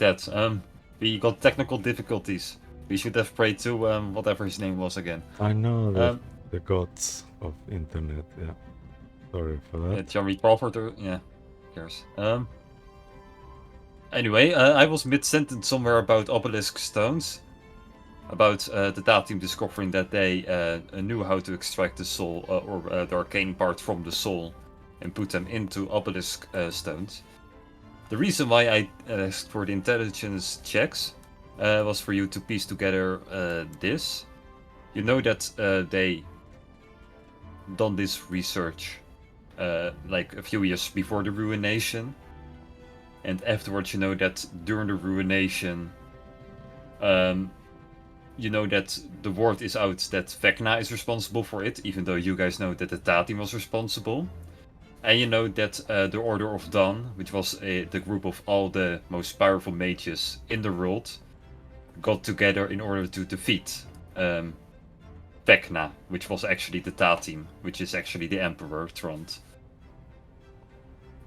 that. We got technical difficulties. We should have prayed to whatever his name was again. I know the gods of internet. Yeah, sorry for that. Jeremy Crawford, or yeah, who cares. Anyway, I was mid-sentence somewhere about obelisk stones. About the DA team discovering that they knew how to extract the soul, or the arcane part from the soul, and put them into obelisk stones. The reason why I asked for the intelligence checks was for you to piece together this. You know that they done this research like a few years before the ruination, and afterwards you know that during the ruination, you know that the word is out that Vecna is responsible for it, even though you guys know that the DA team was responsible. And you know that the Order of Dawn, which was the group of all the most powerful mages in the world, got together in order to defeat Vecna, which was actually the DA team, which is actually the Emperor Trond.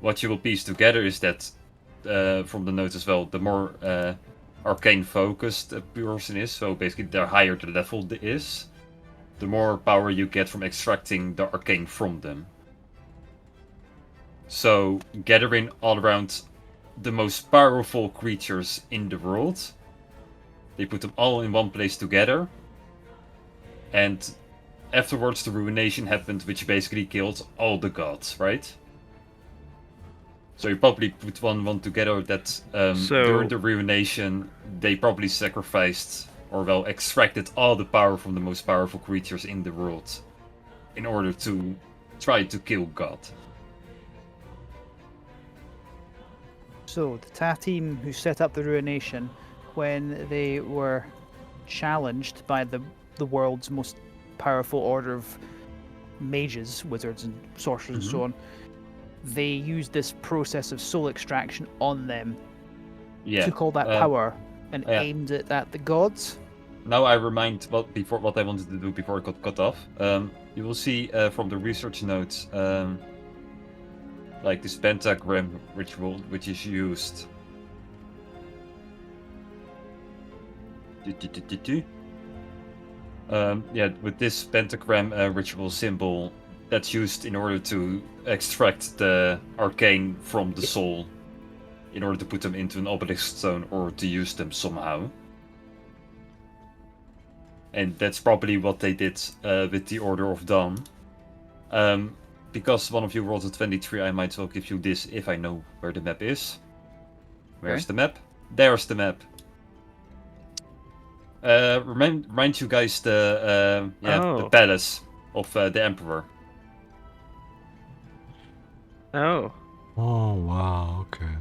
What you will piece together is that, from the notes as well, the more arcane focused a person is, so basically the higher the level is, the more power you get from extracting the arcane from them. So gathering all around the most powerful creatures in the world, they put them all in one place together, and afterwards the ruination happened, which basically killed all the gods, right? So you probably put one together that during the ruination they probably sacrificed, or well, extracted all the power from the most powerful creatures in the world in order to try to kill God. So the Ta team who set up the ruination, when they were challenged by the world's most powerful order of mages, wizards and sorcerers and so on, they used this process of soul extraction on them, took all that power and aimed it at the gods. Now I remind what I wanted to do before I got cut off. You will see from the research notes, like this pentagram ritual, which is used. With this pentagram ritual symbol, that's used in order to extract the arcane from the soul, in order to put them into an obelisk stone or to use them somehow. And that's probably what they did with the Order of Dawn. Because one of you rolled a 23, I might as well give you this if I know where the map is. Where's the map? There's the map. Remind you guys the palace of the Emperor. Oh, wow, okay.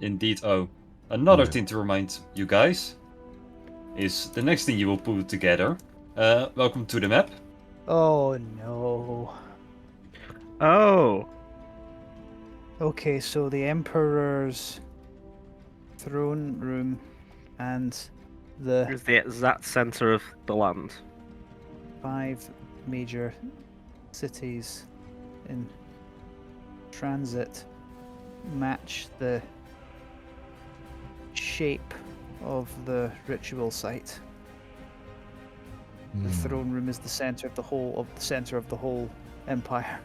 Indeed, another thing to remind you guys is the next thing you will put together. Welcome to the map. Oh no. Oh. Okay, so the Emperor's throne room and is the exact center of the land. 5 major cities in transit match the shape of the ritual site. The throne room is the center of the whole empire.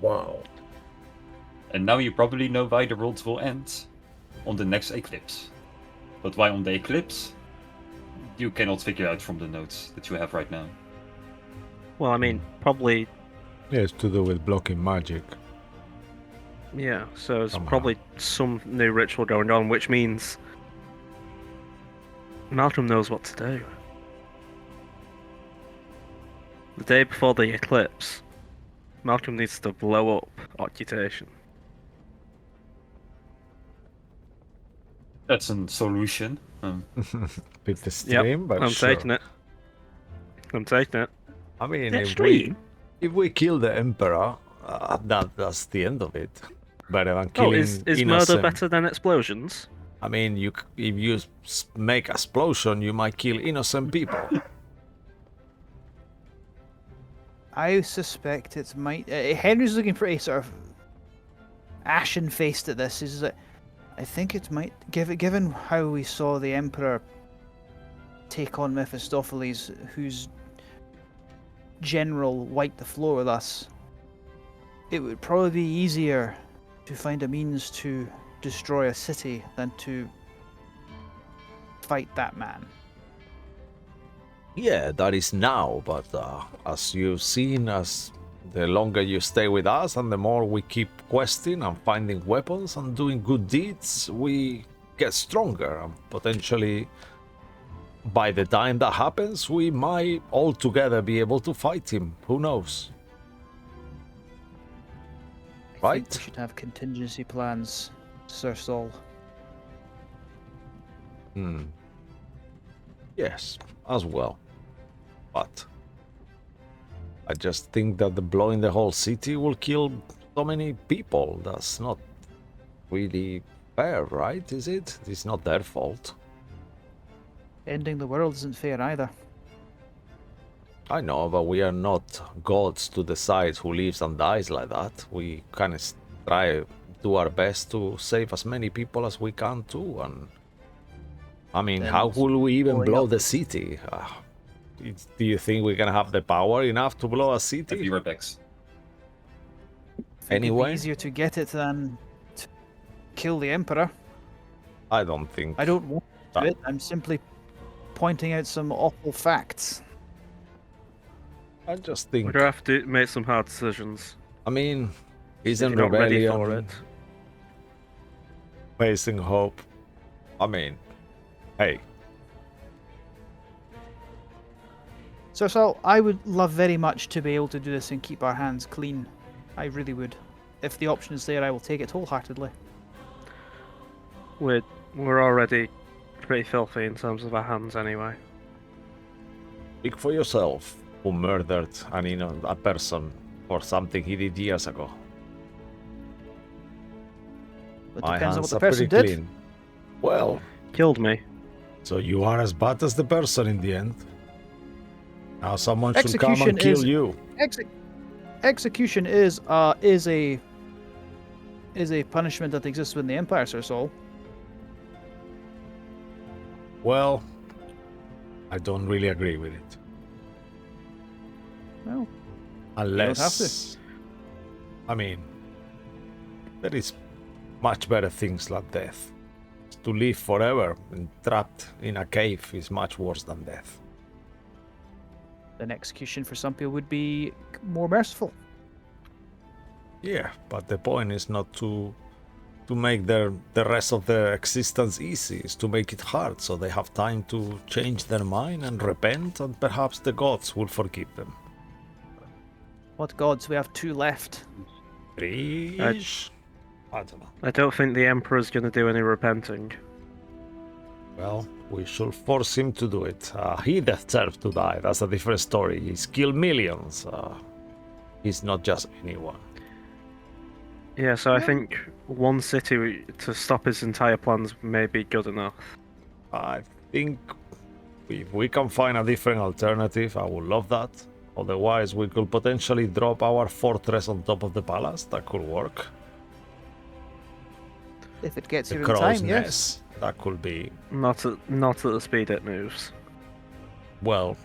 Wow. And now you probably know why the world will end on the next eclipse. But why on the eclipse? You cannot figure out from the notes that you have right now. Well, I mean, probably... Yeah, it's to do with blocking magic. Yeah, so there's probably some new ritual going on, which means Malcolm knows what to do. The day before the eclipse, Malcolm needs to blow up Occupation. That's a solution. Bit extreme, but I'm taking it. I mean, if we kill the Emperor, that's the end of it. Better than killing is murder better than explosions? I mean, if you make explosion, you might kill innocent people. I suspect it might. Henry's looking for a sort of ashen-faced at this is that I think it might, given how we saw the Emperor take on Mephistopheles, whose general wiped the floor with us, it would probably be easier to find a means to destroy a city than to fight that man. Yeah, that is now, but as you've seen, as the longer you stay with us and the more we keep questing and finding weapons and doing good deeds, we get stronger and potentially by the time that happens, we might all together be able to fight him. Who knows? I Right? think we should have contingency plans, Sir Saul. Yes, as well. But I just think that the blowing the whole city will kill so many people. That's not really fair, right? Is it? It's not their fault. Ending the world isn't fair either. I know, but we are not gods to decide who lives and dies like that. We kind of try do our best to save as many people as we can too. And I mean, Then how will we even blowing blow up- the city? Do you think we're gonna have the power enough to blow a city? Heavy Rebex. I think it'd Anyway? be easier to get it than to kill the Emperor. I don't think. I don't want to Ah. do it. I'm simply pointing out some awful facts. I just We're think. gonna have to make some hard decisions. I mean, If isn't you're not ready rebellion for it. facing hope? I mean, hey, So Saul, I would love very much to be able to do this and keep our hands clean. I really would. If the option is there, I will take it wholeheartedly. We're already pretty filthy in terms of our hands anyway. speak for yourself. Who murdered a person for something he did years ago? It My depends on what hands the are person pretty did. clean. Well, Killed me. So you are as bad as the person in the end. Now someone should come Execution and kill is- you. Execution is a punishment that exists within the Empire, Sir Saul. Well, I don't really agree with it. Well, Unless, I mean, there is much better things like death. To live forever and trapped in a cave is much worse than death. an execution for some people would be more merciful. Yeah, but the point is not to make the rest of their existence easy. It's to make it hard, so they have time to change their mind and repent, and perhaps the gods will forgive them. What gods? We have two left. Three-ish? I don't know. I don't think the Emperor's gonna do any repenting. Well, we should force him to do it. He deserves to die. That's a different story. He's killed millions. He's not just anyone. Yeah, so I think one city to stop his entire plans may be good enough. I think if we can find a different alternative, I would love that. Otherwise, we could potentially drop our fortress on top of the palace. That could work. If it gets The here in crow's time, yes. nest. That could be. Not at the speed it moves. Well,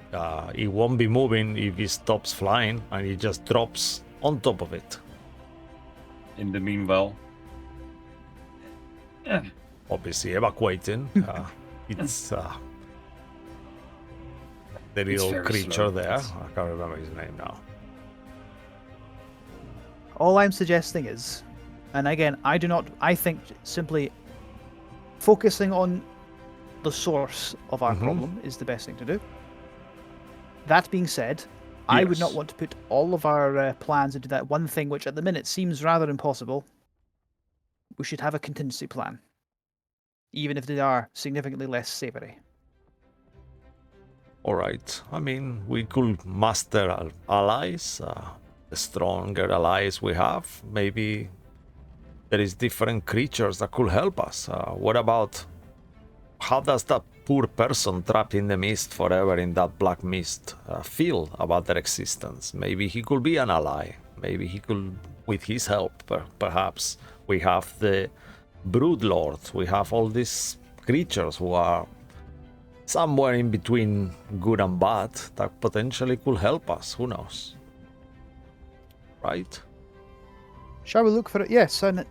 it won't be moving if it stops flying and it just drops on top of it. In the meanwhile, yeah, Obviously, evacuating. It's the little very creature slow. there. I can't remember his name now. All I'm suggesting is, and again, I think simply focusing on the source of our Mhm. problem is the best thing to do. That being said, I would not Yes. want to put all of our plans into that one thing, which at the minute seems rather impossible. We should have a contingency plan, even if they are significantly less savoury. Alright, I mean, we could muster allies, the stronger allies we have. Maybe there is different creatures that could help us. What about, how does that poor person trapped in the mist forever in that black mist feel about their existence? Maybe he could be an ally. Maybe he could, with his help, perhaps, We have the Brood Lords. We have all these creatures who are somewhere in between good and bad that potentially could help us. Who knows? Right? Shall we look for it? Yes, and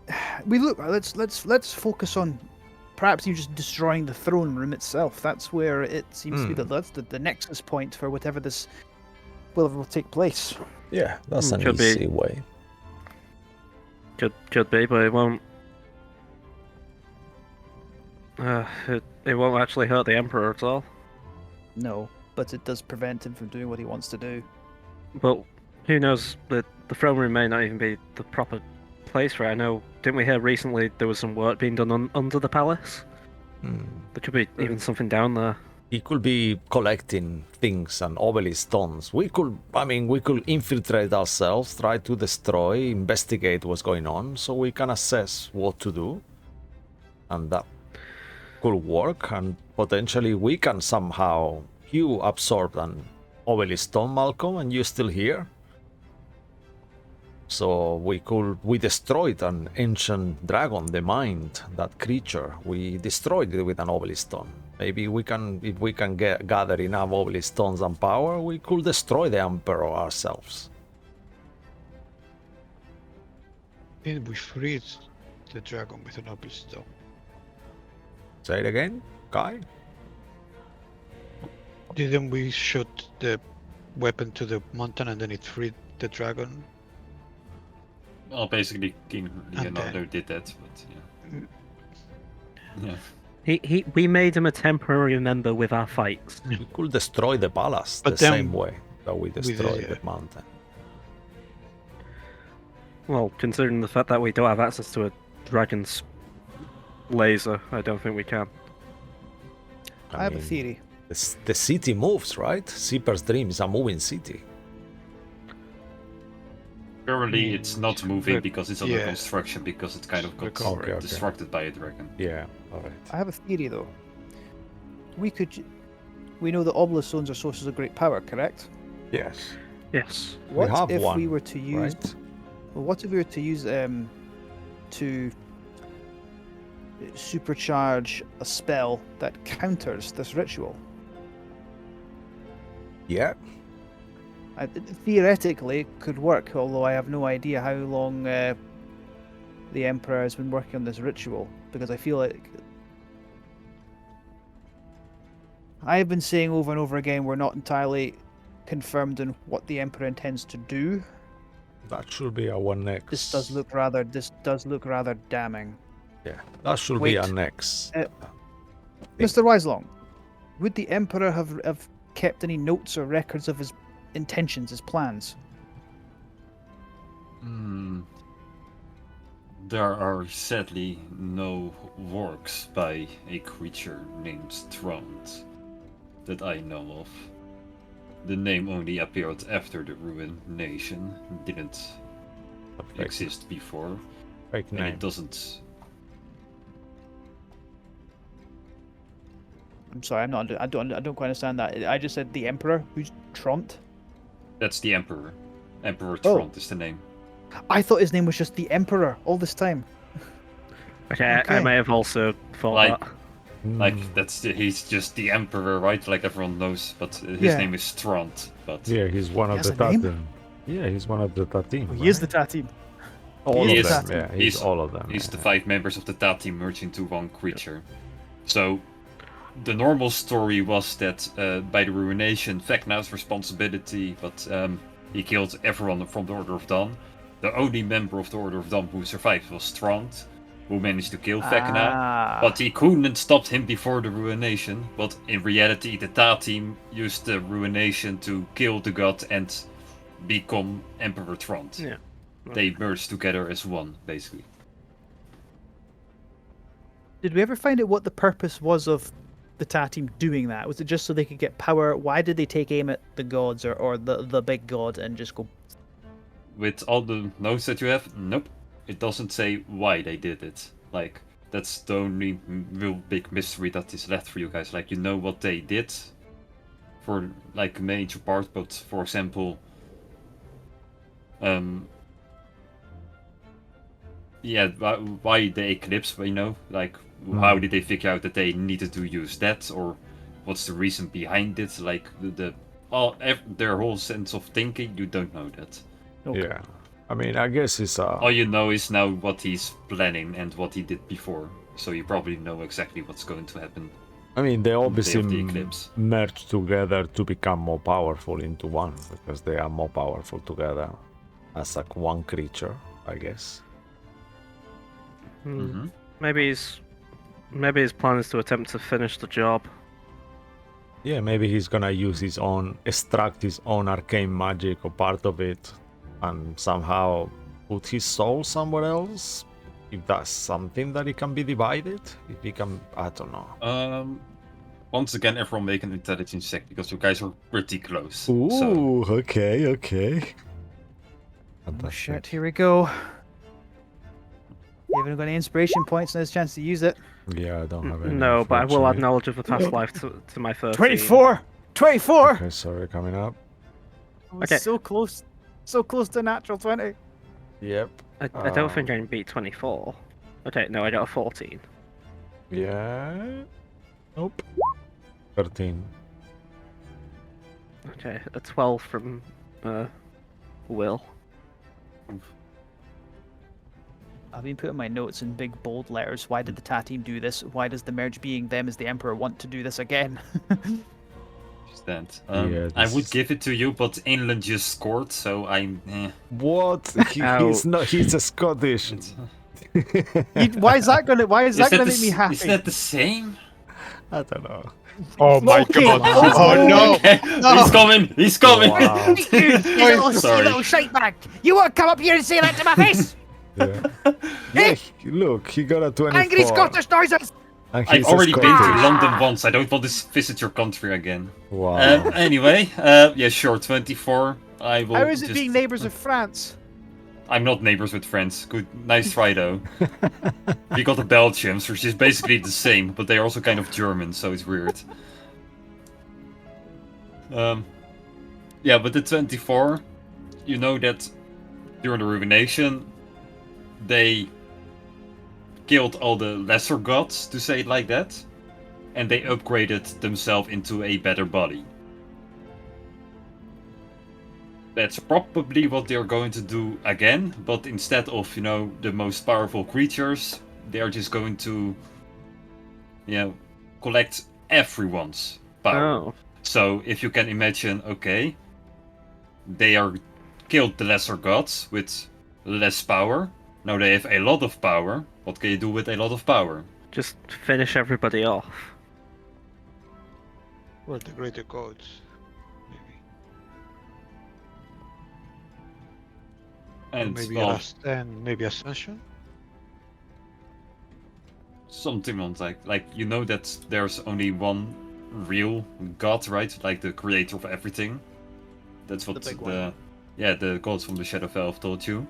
we look. Let's focus on perhaps you just destroying the throne room itself. That's where it seems to be that's the nexus point for whatever this will take place. Yeah, that's an Could be. easy way. Could be, but it won't. It won't actually hurt the Emperor at all. No, but it does prevent him from doing what he wants to do. But who knows? The throne room may not even be the proper place for it. I know. Didn't we hear recently there was some work being done under the palace? There could be even something down there. He could be collecting things and obelisk stones. We could infiltrate ourselves, try to destroy, investigate what's going on, so we can assess what to do. And that could work, and potentially we can somehow... You absorbed an obelisk stone, Malcolm, and you're still here. So we destroyed an ancient dragon, the mind, that creature. We destroyed it with an obelisk stone. Maybe we can, if we can gather enough obelisk stones and power, we could destroy the Emperor ourselves. Did we freeze the dragon with an obelisk stone? Say it again, Kai? Didn't we shoot the weapon to the mountain and then it freed the dragon? Well, basically, King Leonardo Okay. did that, but yeah. We made him a temporary member with our fights. We could destroy the palace But the then same way that we destroyed yeah. the mountain. Well, considering the fact that we don't have access to a dragon's laser, I don't think we can. I have a mean, theory. The city moves, right? Seeper's Dream is a moving city. Currently, it's not moving But- because it's under yeah. construction, because it kind of got Recovery. Okay. distracted by a dragon. Yeah, alright. I have a theory though. We know that obelisk stones are sources of great power, correct? Yes. Yes. What have if we one, were to use? right? Well, what if we were to use to supercharge a spell that counters this ritual? Yeah. Theoretically, it could work, although I have no idea how long the Emperor has been working on this ritual, because I feel like I have been saying over and over again we're not entirely confirmed in what the Emperor intends to do. That should be our next. This does look rather damning. Yeah, that should Wait. be our next. Mr. Wiselong, would the Emperor have kept any notes or records of his intentions, his plans? There are sadly no works by a creature named Trond that I know of. The name only appeared after the ruination, didn't exist before, Fake and name. it doesn't. I'm sorry, I don't quite understand that. I just said the Emperor, who's Tront. That's the Emperor. Emperor Oh. Trond is the name. I thought his name was just the Emperor all this time. Okay, I Okay. may have also thought Like- that. Like he's just the Emperor, right? Like everyone knows, but his Yeah. name is Trond. But Yeah, he's one He of has the a name? Tatim. Yeah, he's one of the Tatim. He is the Tatim. All He of is them. the Yeah, He's- all of them. he's yeah. the 5 members of the Tati merge into one creature. So the normal story was that by the ruination, Vecna's responsibility, but he killed everyone from the Order of Dawn. The only member of the Order of Dawn who survived was Trond, who managed to kill Vecna. Ah. But he couldn't stop him before the ruination. But in reality, the Ta team used the ruination to kill the god and become Emperor Trond. Yeah. They merged together as one, basically. Did we ever find out what the purpose was of the Tatim doing that? Was it just so they could get power? Why did they take aim at the gods or the big god and just go? With all the notes that you have, nope. It doesn't say why they did it. Like, that's the only real big mystery that is left for you guys. Like, you know what they did for, like, a major part, but, for example, yeah, why the eclipse? You know, like how did they figure out that they needed to use that, or what's the reason behind it? Like their whole sense of thinking, you don't know that. Okay. Yeah. I mean, I guess it's All you know is now what he's planning and what he did before. So you probably know exactly what's going to happen. I mean, they on the day obviously of the eclipse. merge together to become more powerful into one because they are more powerful together as like one creature, I guess. Mm-hmm. Maybe his plan is to attempt to finish the job. Yeah, maybe he's gonna use his own, extract his own arcane magic or part of it, and somehow put his soul somewhere else. If that's something that it can be divided, if he can, I don't know. Once again, everyone make an intelligence check because you guys are pretty close. Ooh, So okay. Oh shit, here we go. You haven't got any inspiration points, and there's a chance to use it. Yeah, I don't have any. No, but I will add unfortunately. knowledge of the past life to my 13. 24! 24! Okay, sorry, coming up. Okay. So close. So close to natural 20. Yep. I don't think I can beat 24. Okay, no, I got a 14. Yeah. Nope. 13. Okay, a 12 from Will. I've been putting my notes in big bold letters. Why did the Ta team do this? Why does the merge being them as the Emperor want to do this again? that. Yeah, I this would is- give it to you, but England just scored, so I'm. What? He's not. He's a Scottish. Why is that gonna make me happy? Is that the same? I don't know. Oh my Okay. god. Oh, Oh no. Okay, he's coming. He's coming. Wow. you Sorry. little shite bag! You won't come up here and say that to my face! Yeah. Yeah, look, he got a 24. Angry Scottish noises! And I've he's a already been to Scottish. London once. I don't want to visit your country again. Wow. Anyway, yeah, sure, 24. I will. How is it just... being neighbours of France? I'm not neighbors with France. Good, nice try though. We got the Belgians, which is basically the same, but they're also kind of German, so it's weird. Yeah, but the 24, you know that during the Ruination, they killed all the lesser gods, to say it like that, and they upgraded themselves into a better body. That's probably what they're going to do again, but instead of, you know, the most powerful creatures, they're just going to, you know, collect everyone's power. Oh. So if you can imagine, okay, they are killed the lesser gods with less power. Now they have a lot of power. What can you do with a lot of power? Just finish everybody off. Or the greater gods. Maybe. Or And maybe well, maybe Ascension? something like you know that there's only one real god, right? Like the creator of everything. That's what The big one. the gods from the Shadowfell have told you.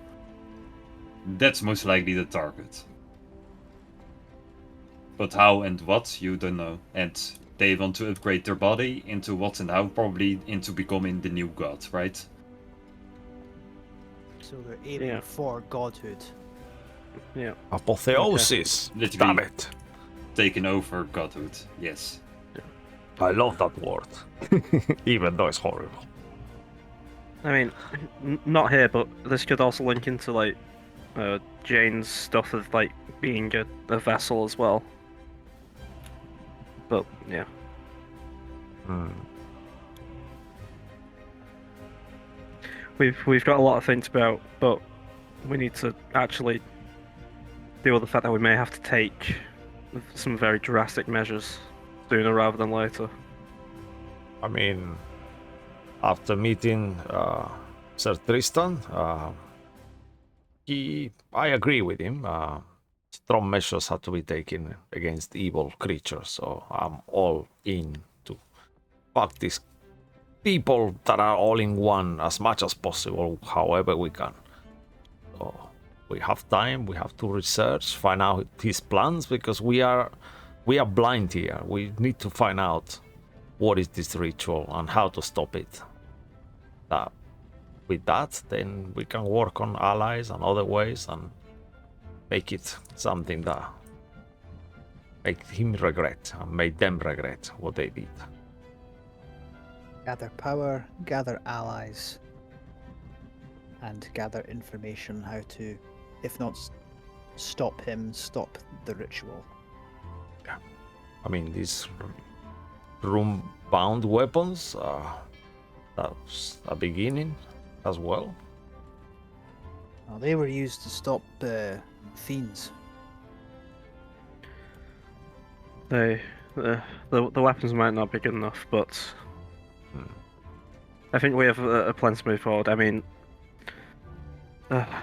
That's most likely the target. But how and what, you don't know. And they want to upgrade their body into what and how, probably into becoming the new god, right? So they're aiming Yeah. for godhood. Yeah. Apotheosis. Literally. Damn it. Taking over godhood, yes. I love that word. Even though it's horrible. I mean, not here, but this could also link into like Jane's stuff of like being a vessel as well. But yeah, we've got a lot of things about, but we need to actually deal with the fact that we may have to take some very drastic measures sooner rather than later. I mean, after meeting Sir Tristan, I agree with him. Strong measures have to be taken against evil creatures, so I'm all in to fuck these people that are all in one as much as possible, however we can. So we have time, we have to research, find out his plans, because we are blind here. We need to find out what is this ritual and how to stop it. With that, then we can work on allies and other ways and make it something that make him regret and made them regret what they did. Gather power, gather allies, and gather information how to, if not stop him, stop the ritual. I mean, these room-bound weapons, that's a beginning as well. Well, they were used to stop fiends. The weapons might not be good enough, but I think we have a plan to move forward. I mean,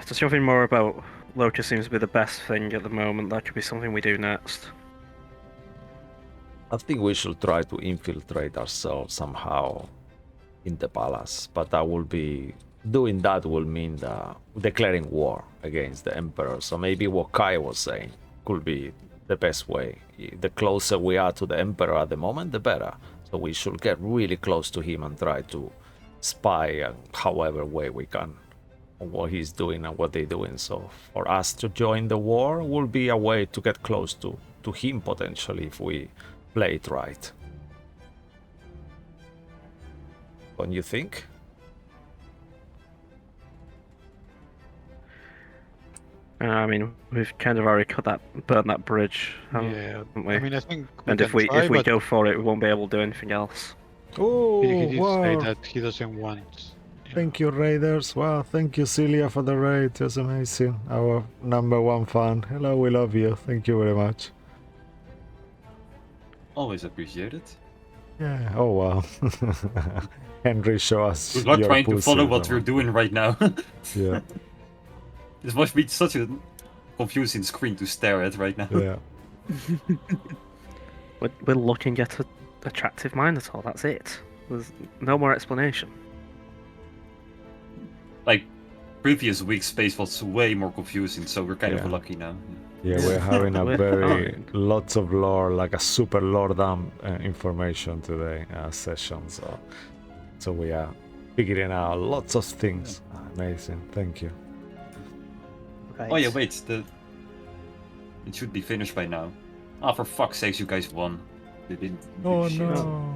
discovering more about Locust seems to be the best thing at the moment. That could be something we do next. I think we should try to infiltrate ourselves somehow in the palace, but doing that will mean declaring war against the Emperor. So maybe what Kai was saying could be the best way. The closer we are to the Emperor at the moment, the better. So we should get really close to him and try to spy however way we can on what he's doing and what they're doing. So for us to join the war will be a way to get close to him potentially if we play it right. Don't you think? I mean, we've kind of already burned that bridge, haven't we? I mean, I think. And if we go for it, we won't be able to do anything else. Oh, He did say wow. that he doesn't want. Thank you, Raiders. Wow, thank you, Celia, for the raid. It was amazing. Our #1 fan. Hello, we love you. Thank you very much. Always appreciated. Yeah. Oh, wow. Henry, show us Good luck your trying to pussy, follow what come we're on. doing right now. Yeah, This must be such a confusing screen to stare at right now. yeah. We're looking at an attractive Minotaur. That's it. There's no more explanation. Like, previous week's space was way more confusing, so we're kind of Yeah. lucky now. Yeah, we're having a We're very fine. lots of lore, like a super lore dump information today session. So we are figuring out lots of things. Amazing, thank you. Right. Oh yeah, wait, it should be finished by now. Ah, for fuck's sakes, you guys won. They didn't do Oh shit. no!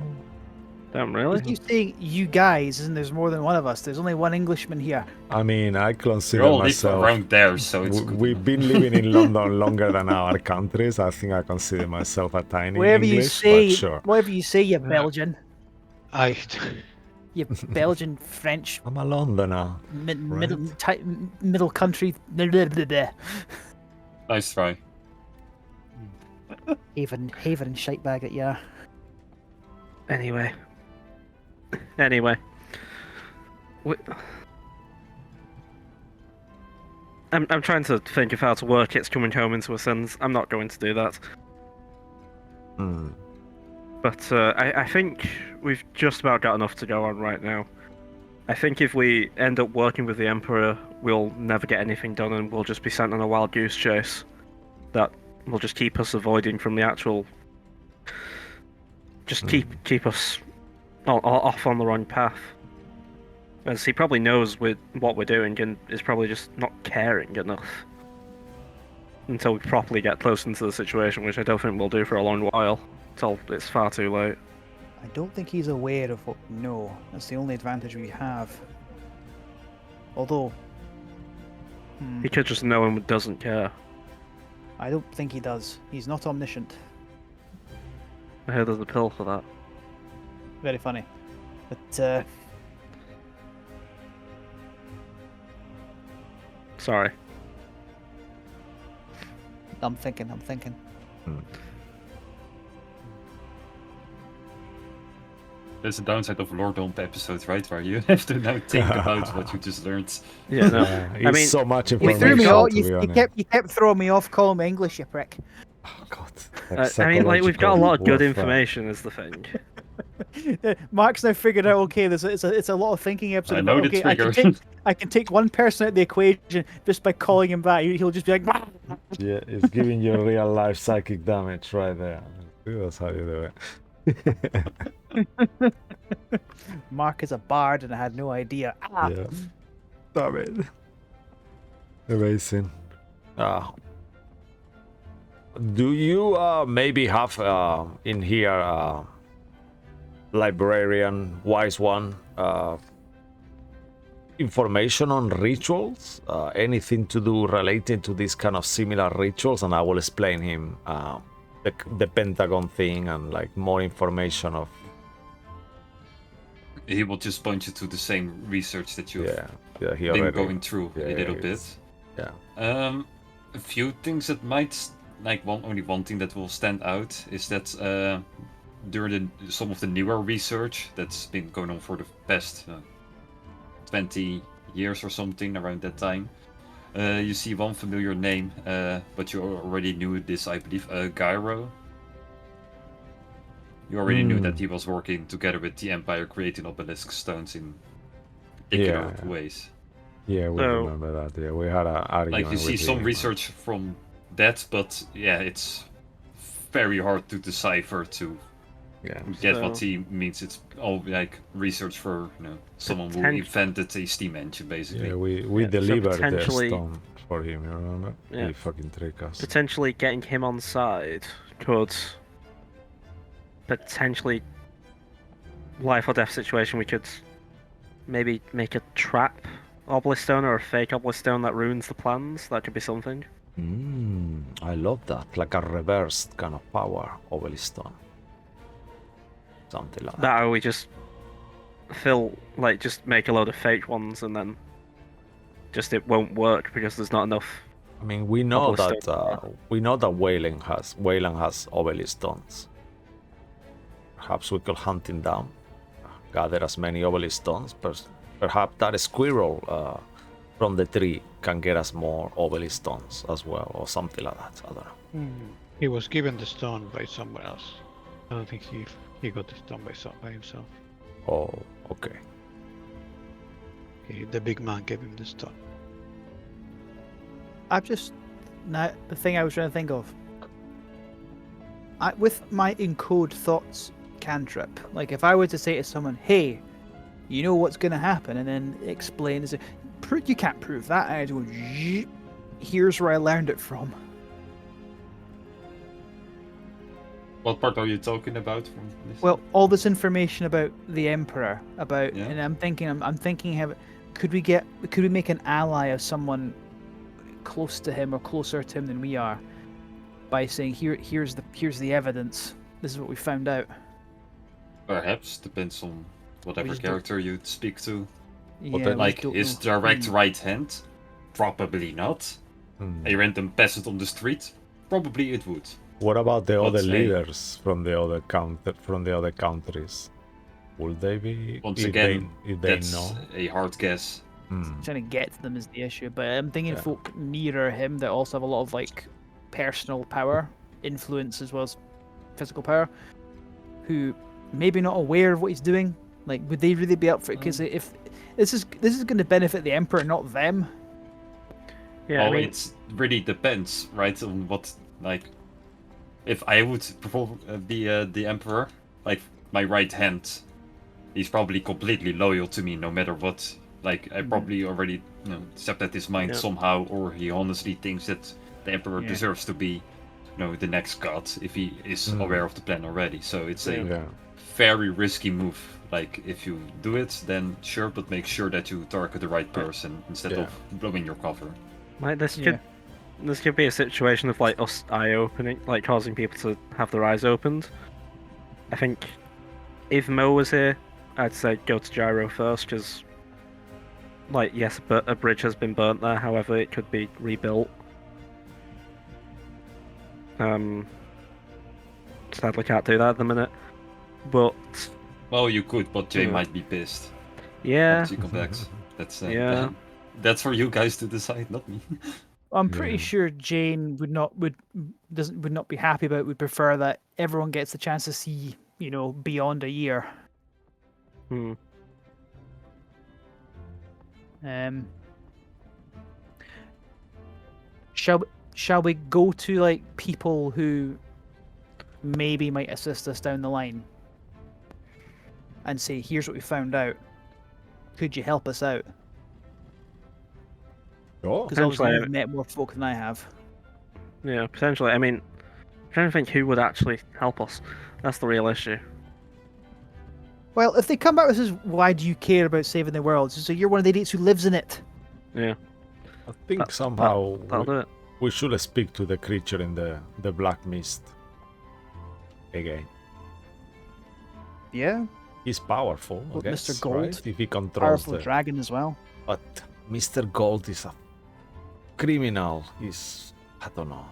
Damn, really? You saying you guys, and there's more than one of us. There's only one Englishman here. I mean, I consider We all live myself. around there, so it's good We've enough. been living in London longer than our countries. I think I consider myself a tiny Whatever English, you say, but sure. whatever you say, you Belgian, I. you Belgian, French, I'm a Londoner. middle country. Blah, blah, blah, blah. Nice try. Haven and shite bag at ya. Anyway. I'm trying to think of how to work It's Coming Home into a sentence. I'm not going to do that. Hmm. But I think we've just about got enough to go on right now. I think if we end up working with the Emperor, we'll never get anything done and we'll just be sent on a wild goose chase. That will just keep us avoiding from the actual... Just keep us off on the wrong path. As he probably knows what we're doing and is probably just not caring enough. Until we properly get close into the situation, which I don't think we'll do for a long while. Until it's far too late. I don't think he's aware of what we know. That's the only advantage we have. Although, He could just know and doesn't care. I don't think he does. He's not omniscient. I heard there's a pill for that. Very funny. But, Sorry. I'm thinking. There's a downside of Lord Dump episodes, right? Where you have to now think about what you just learned. Yeah, no. It's I mean, so much You information. threw me off. to be You honest. kept throwing me off calling me English, you prick. Oh, God. I mean, like, we've got a lot of good warfare. information, is the thing. Mark's now figured out. Okay, it's a lot of thinking episode. I know but, the okay, trigger. I can take one person out of the equation just by calling him back. He'll just be like, "Wah!" Yeah, it's giving you real life psychic damage right there. That's how you do it. Mark is a bard, and I had no idea. Ah. Yeah. Damn it. Amazing. Do you maybe have in here librarian, wise one, information on rituals? Anything to do related to this kind of similar rituals? And I will explain him the Pentagon thing and like more information of. He will just point you to the same research that you've Yeah, he been already going through a little bit. Yeah. A few things that might, only one thing that will stand out is that during some of the newer research that's been going on for the past 20 years or something, around that time, you see one familiar name, but you already knew this, I believe, Gyro. You already knew that he was working together with the Empire, creating obelisk stones in particular ways. Yeah, we So- remember that. Yeah, we had an argument. Like, you see with some him. research from that, but yeah, it's very hard to decipher to get what So- he means. It's all like research for someone who invented a steam engine, basically. Yeah, we Yeah, so delivered the potentially- stone for him. You remember? Yeah. He fucking tricked us. Potentially getting him on side could potentially life or death situation. We could maybe make a trap obelisk stone or a fake obelisk stone that ruins the plans. That could be something. I love that, like a reversed kind of power obelisk stone. Something like that. That or we just just make a load of fake ones and then just it won't work because there's not enough. I mean, we know obelisk that Wayland has obelisk stones. Perhaps we could hunt him down, gather as many obelisk stones. Perhaps that squirrel from the tree can get us more obelisk stones as well, or something like that. I don't know. He was given the stone by someone else. I don't think he got the stone by himself. Oh, okay. The big man gave him the stone. I've just now the thing I was trying to think of. With my encode thoughts cantrip, like if I were to say to someone, "Hey, you know what's going to happen," and then explain, you can't prove that. And I go, "Here's where I learned it from." What part are you talking about from this? Well, all this information about the Emperor, and I'm thinking, could we make an ally of someone close to him or closer to him than we are, by saying here's the evidence. This is what we found out. Perhaps, depends on whatever just character you speak to. Yeah, But we like don't his know. direct right hand, probably not. A random peasant on the street, probably it would. What about the other Let's say- leaders from the other countries? Will they be? Once if again, they, if they that's know. a hard guess. Trying to get to them is the issue, but I'm thinking Yeah. folk nearer him that also have a lot of like personal power, influence as well as physical power, who maybe not aware of what he's doing. Like, would they really be up for it? Because if this is going to benefit the Emperor, not them. Yeah, Well, I mean, it really depends, right, on what, like, if I would be the Emperor, like, my right hand, he's probably completely loyal to me no matter what. Like, I probably already, set at his mind Yeah. somehow, or he honestly thinks that the Emperor Yeah. deserves to be, the next god, if he is aware of the plan already. So it's a Yeah. very risky move. Like, if you do it, then sure, but make sure that you target the right person instead Yeah. of blowing your cover. like this Yeah. could be a situation of like us eye opening, like causing people to have their eyes opened. I think if Mo was here, I'd say go to Gyro first, because, like, yes, but a bridge has been burnt there. However, it could be rebuilt. Sadly, can't do that at the minute. But Well, you could, but Jay Yeah. might be pissed yeah, once he comes back. That's Yeah. That's for you guys to decide, not me. I'm pretty Yeah. sure Jane would not be happy about. Would prefer that everyone gets the chance to see, beyond a year. Hmm. Shall we go to like people who maybe might assist us down the line and say, here's what we found out. Could you help us out? Oh, Because obviously Potentially, you've met more folk than I have. Yeah, potentially. I mean, trying to think who would actually help us. That's the real issue. Well, if they come back with this, why do you care about saving the world? So you're one of the idiots who lives in it. Yeah. I think That- somehow That'll do it. we should speak to the creature in the black mist again. Yeah, He's powerful, I Well, guess, Mr. Gold, right? If he controls powerful the... dragon as well. But Mr. Gold is a criminal. He's... I don't know.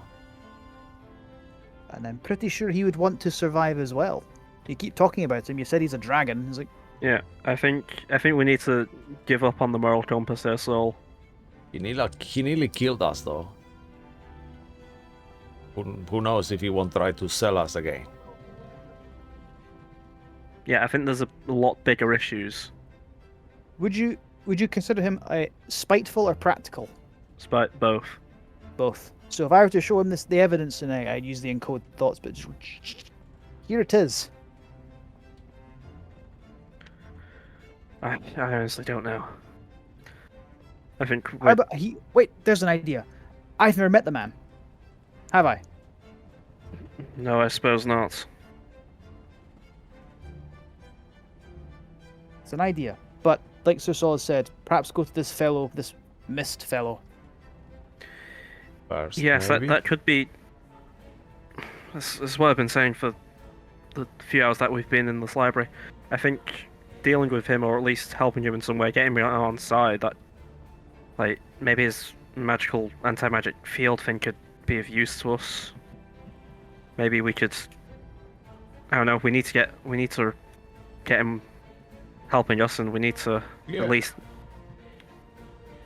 And I'm pretty sure he would want to survive as well. You keep talking about him. You said he's a dragon. He's like, Yeah, I think we need to give up on the moral compass there, Saul. He nearly killed us, though. Who knows if he won't try to sell us again. Yeah, I think there's a lot bigger issues. would you consider him spiteful or practical? Despite both. Both. So if I were to show him the evidence tonight, I'd use the encode thoughts, but here it is. I honestly don't know. I think How about wait, there's an idea. I've never met the man. Have I? no, I suppose not. It's an idea. But like Sir Sol has said, perhaps go to this fellow, this mist fellow. First, Yes, maybe? that could be. That's what I've been saying for the few hours that we've been in this library. I think dealing with him, or at least helping him in some way, getting him on side, that, like, maybe his magical anti-magic field thing could be of use to us. Maybe we could. I don't know. We need to get him helping us, and we need to Yeah. at least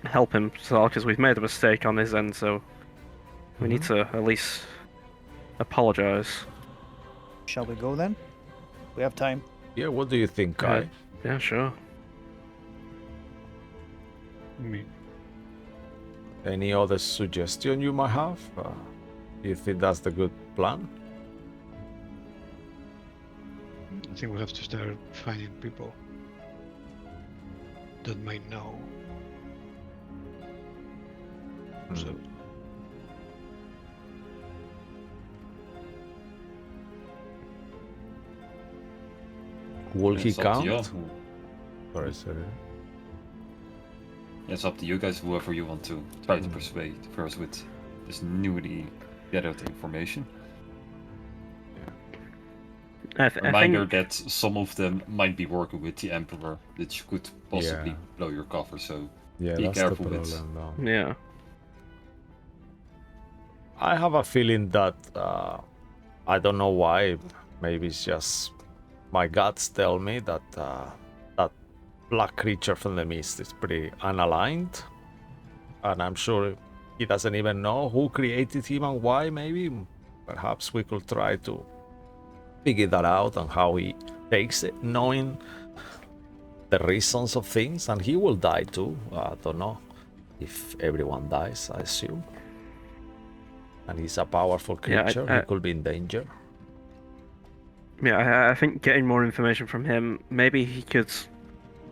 help him, so because we've made a mistake on his end, so we need to at least apologize. Shall we go then? We have time. Yeah, what do you think, Kai? Yeah, sure. Me. Any other suggestion you might have? Do you think that's the good plan? I think we have to start finding people that might know. So Will he It's up to you. count? Sorry, sorry. It's up to you guys, whoever you want to try to persuade first with this newly gathered information. I Reminder think that some of them might be working with the Emperor, which could possibly Yeah. blow your cover, so Yeah, Be that's careful the with- problem now. yeah. I have a feeling that I don't know why. Maybe it's just my guts tell me that that black creature from the mist is pretty unaligned, and I'm sure he doesn't even know who created him and why. Maybe, perhaps we could try to figure that out and how he takes it, knowing the reasons of things, and he will die too. I don't know if everyone dies. I assume. And he's a powerful Yeah, creature. I- He could be in danger. Yeah, I think getting more information from him, maybe he could.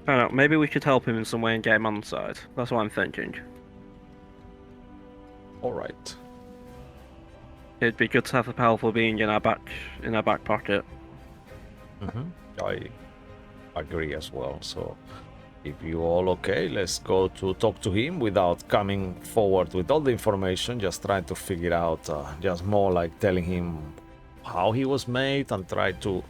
I don't know, maybe we could help him in some way and get him on side. That's what I'm thinking. All right. It'd be good to have a powerful being in our back pocket. I agree as well. So, if you all okay, let's go to talk to him without coming forward with all the information. Just trying to figure out, just more like telling him how he was made and try to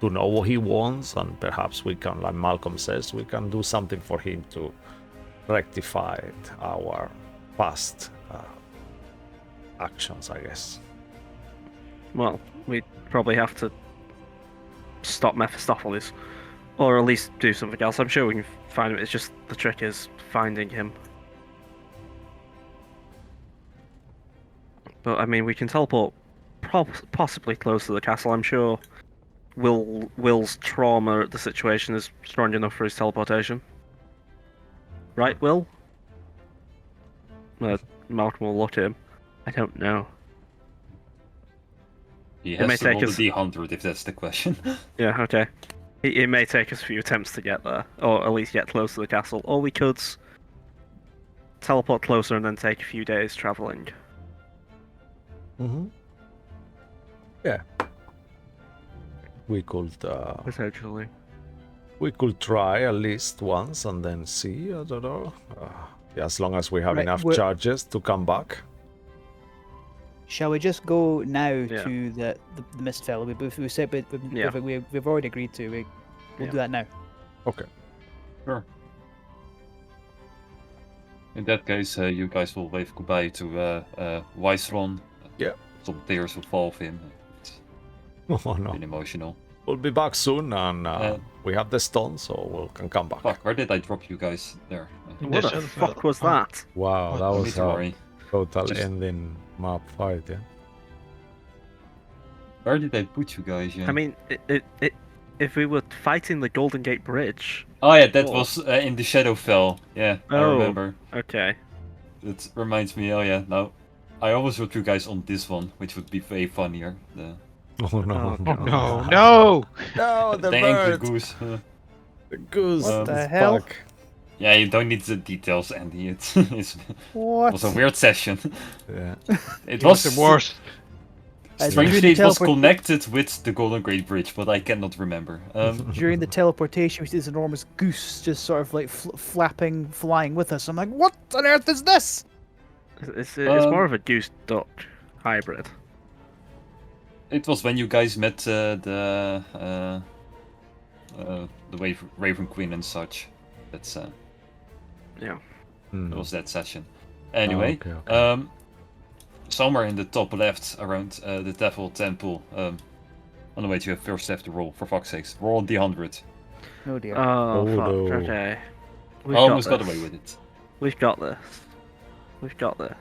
know what he wants, and perhaps we can, like Malcolm says, we can do something for him to rectify our past actions, I guess. Well, we'd probably have to stop Mephistopheles, or at least do something else. I'm sure we can find him. It's just the trick is finding him. But I mean, we can teleport possibly close to the castle. I'm sure Will's trauma at the situation is strong enough for his teleportation. Right, Will? Malcolm will look at him. I don't know. he may has to take roll us- the D100 if that's the question. Yeah, okay. It may take us a few attempts to get there, or at least get close to the castle, or we could teleport closer and then take a few days traveling. Yeah. We could Potentially. we could try at least once and then see. I don't know. Yeah, as long as we have Right, enough we're- charges to come back. Shall we just go now Yeah. to the mist fellow? We said Yeah. we've already agreed to. We'll Yeah. do that now. Okay. Sure. In that case, you guys will wave goodbye to Weisron. Yeah. Some tears will fall of him. It's Oh no. been emotional. We'll be back soon, and we have the stone, so we can come back. Fuck, where did I drop you guys? There. What the fuck was that? Wow, that Don't was need to a worry. total Just- ending map fight, yeah. Where did I put you guys? Yeah. I mean, if we were fighting the Golden Gate Bridge. Oh yeah, that Oh. was in the Shadowfell. Yeah, I Oh. remember. Okay. It reminds me. Oh yeah, now I always put you guys on this one, which would be way funnier. The Oh no. Oh, Oh no, no! No, the angry bird! goose. The goose! What the is hell? back. Yeah, you don't need the details, Andy. It What? was a weird session. Yeah. It Was was the worst. strangely it was teleport- connected with the Golden Gate Bridge, but I cannot remember. During the teleportation, we see this enormous goose just sort of like flapping, flying with us. I'm like, what on earth is this? It's more of a goose duck hybrid. It was when you guys met the Raven Queen and such. That's Yeah. Hmm. it was that session. Anyway, okay, okay. somewhere in the top left, around the Devil Temple. On the way to your first have to roll. For fuck's sakes, roll on D100. Oh dear. Oh, Oh, fuck. no. Okay. I We've almost got this. away with it. We've got this. We've got this.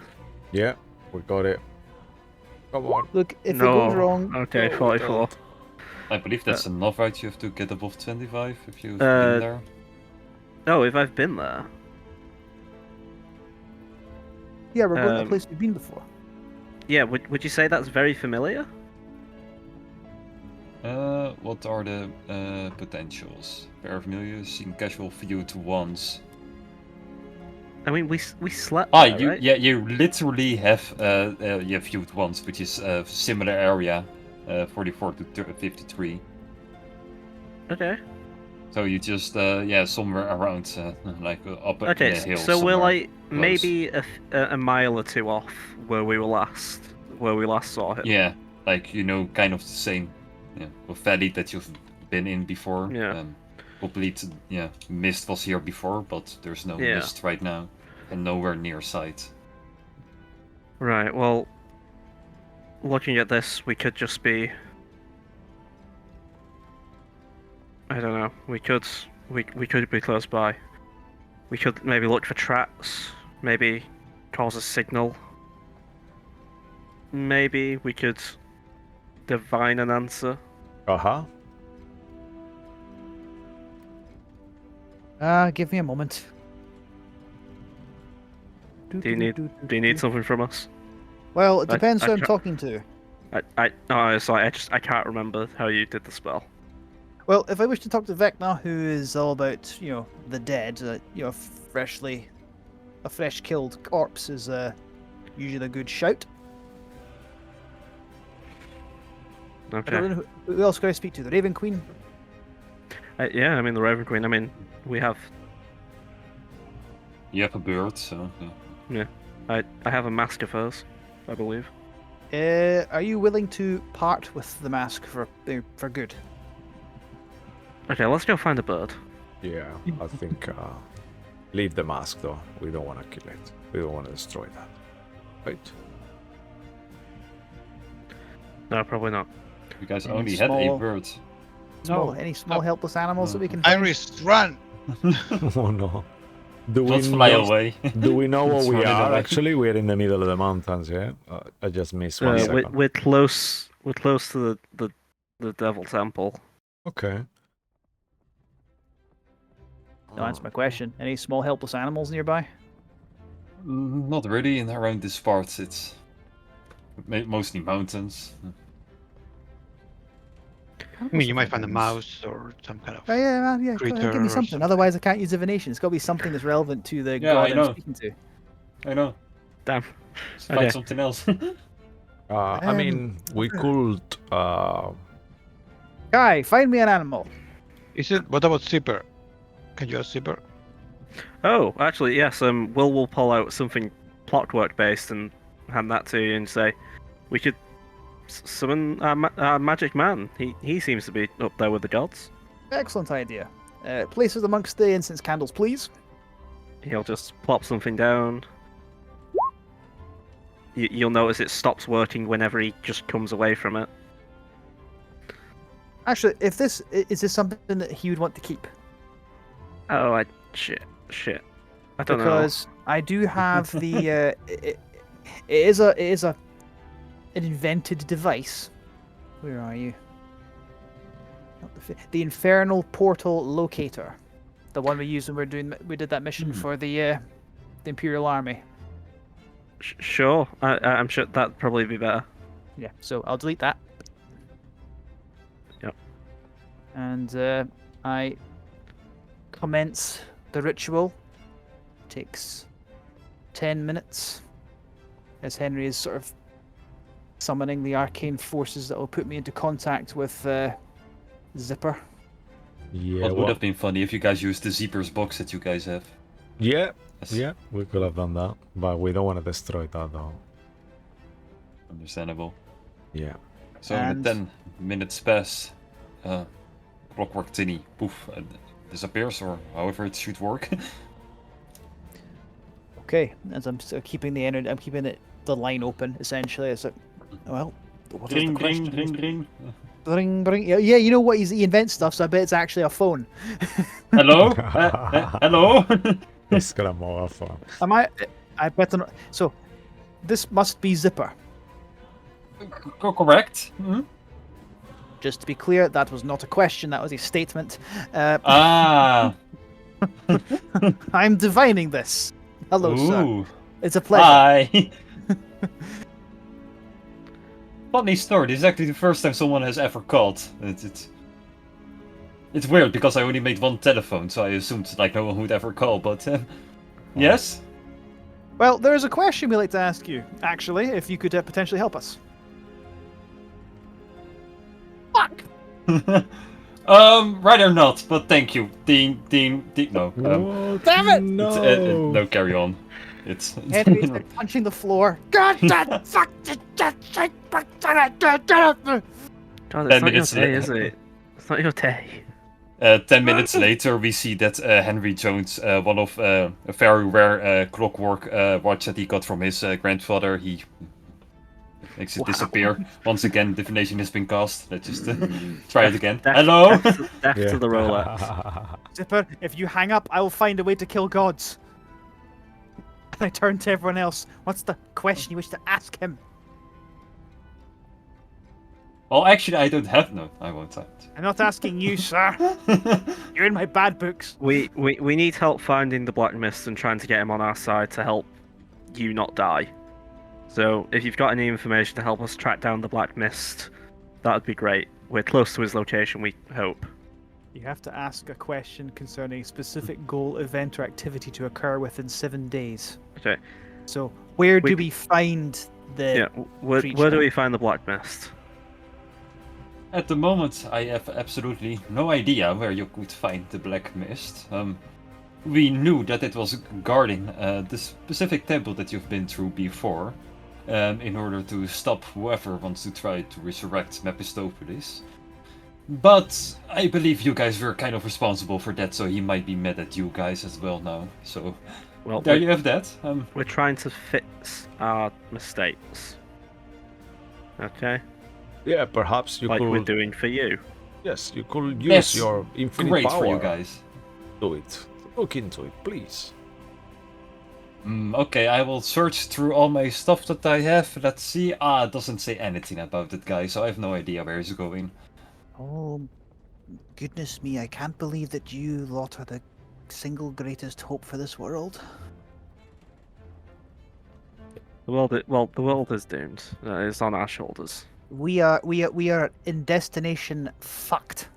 Yeah, we got it. Come on. Look, if no. it goes wrong, Okay, No, 44. don't. I believe that's enough, right? You have to get above 25 if you've Uh, been there. Oh, if I've been there. yeah, we're going to a Um, place we've been before. Yeah, would you say that's very familiar? What are the potentials? Pair of familiar, seen casual viewed once. I mean, we slept Ah, there, right? you literally have viewed once, which is a similar area, 44 to 53. Okay. So you just somewhere around like up in Okay, the hill. so we're somewhere. like maybe a mile or two off where we last saw him. Yeah, like kind of the same valley that you've been in before. Yeah. Complete mist was here before, but there's no Yeah. mist right now, and nowhere near sight. Right. Well, looking at this, we could just be. I don't know. We could be close by. We could maybe look for traps. Maybe cause a signal. Maybe we could divine an answer. Uh-huh. Give me a moment. Do you need something from us? Well, it I- depends I who I'm try- talking to. It's like I can't remember how you did the spell. Well, if I wish to talk to Vecna, who is all about, the dead, a fresh killed corpse is usually a good shout. I Okay. don't know who else could I speak to? The Raven Queen? Yeah, I mean the Raven Queen. I mean, we have. You have a bird, so I have a mask of hers, I believe. Are you willing to part with the mask for good? Okay, let's go find a bird. Yeah, I think leave the mask though. We don't want to kill it. We don't want to destroy that. Right? No, probably not. you guys And only had a small- bird. Any small helpless animals that we can find? Iris, run! Oh no. Do Not fly know, away. do we know where It's we running are? away. Actually, we're in the middle of the mountains. Yeah, I just missed 1 second. We're close. We're close to the Devil Temple. Okay. Don't answer my question. Any small helpless animals nearby? Not really. In around this part, it's mostly mountains. I mean, you might find a mouse or some kind of. Oh, yeah, man, yeah. Creature Give or me something. something. Otherwise, I can't use divination. It's got to be something that's relevant to the Yeah, god I I'm know. speaking to. I know. Damn. Let's find Okay. something else. I mean, we could Guy, find me an animal. What about Zipper? Can you ask Zipper? Oh, actually, yes. Will pull out something clockwork based and hand that to you and say, "We should summon our magic man. He seems to be up there with the gods." Excellent idea. Places amongst the incense candles, please. He'll just plop something down. You'll notice it stops working whenever he just comes away from it. Actually, is this something that he would want to keep? Oh, shit. I don't know. Because I do have the. It is an invented device. Where are you? Not the Infernal Portal Locator, the one we used when we did that mission for the Imperial Army. Sure, I'm sure that'd probably be better. Yeah, so I'll delete that. Yep. And I commence the ritual. Takes 10 minutes as Henry is sort of summoning the arcane forces that will put me into contact with Zipper. Yeah, It would have been funny if you guys used the Zeeper's box that you guys have. Yeah, Yes. yeah, we could have done that, but we don't want to destroy that though. Understandable. Yeah. So And- in the 10 minutes pass, Clockwork Tinny, poof, disappears, or however it should work. Okay, as I'm still keeping the energy, I'm keeping the line open essentially. It's like, well, what is the question? ring. Ring. Yeah, you know what? He invents stuff, so I bet it's actually a phone. Hello? Hello? It's gonna more fun. Am I? I better not. So, this must be Zipper. Correct. Hmm? Just to be clear, that was not a question. That was a statement. Ah. I'm divining this. Hello, sir. Ooh. It's a pleasure. Hi. Funny story. This is actually the first time someone has ever called. It's weird because I only made one telephone, so I assumed like no one would ever call. But yes. Well, there is a question we'd like to ask you. Actually, if you could potentially help us. Fuck. Rather not, but thank you. Ding. No. Damn it! No. No, carry on. It's. Henry's been punching the floor. God damn! Fuck! God, it's 10 not your minutes day, is it? It's not your day. 10 minutes later, we see that Henry Jones, one of a very rare clockwork watch that he got from his grandfather, he makes it disappear. Once again, divination has been cast. Let's just try it again. Hello? Death to the Rolex. Zipper, if you hang up, I will find a way to kill gods. And I turn to everyone else. What's the question you wish to ask him? Well, actually, I don't have no. I won't. I'm not asking you, sir. You're in my bad books. We need help finding the Black Mist and trying to get him on our side to help you not die. So if you've got any information to help us track down the Black Mist, that would be great. We're close to his location, we hope. You have to ask a question concerning a specific goal, event, or activity to occur within 7 days. Okay. So, where do We- we find the... Yeah. Where do we find the Black Mist? At the moment, I have absolutely no idea where you could find the Black Mist. We knew that it was guarding the specific temple that you've been through before, in order to stop whoever wants to try to resurrect Mephistopheles. But I believe you guys were kind of responsible for that, so he might be mad at you guys as well now. So Well, there you have that. we're trying to fix our mistakes. Okay? Yeah, perhaps you Like could. we're doing for you. Yes, you could use Yes, your infinite Great power. for you guys. Do it. Look into it, please. Okay, I will search through all my stuff that I have. Let's see. It doesn't say anything about that guy, so I have no idea where he's going. Oh, goodness me, I can't believe that you lot are the single greatest hope for this world. The world is doomed. It's on our shoulders. We are in destination fucked.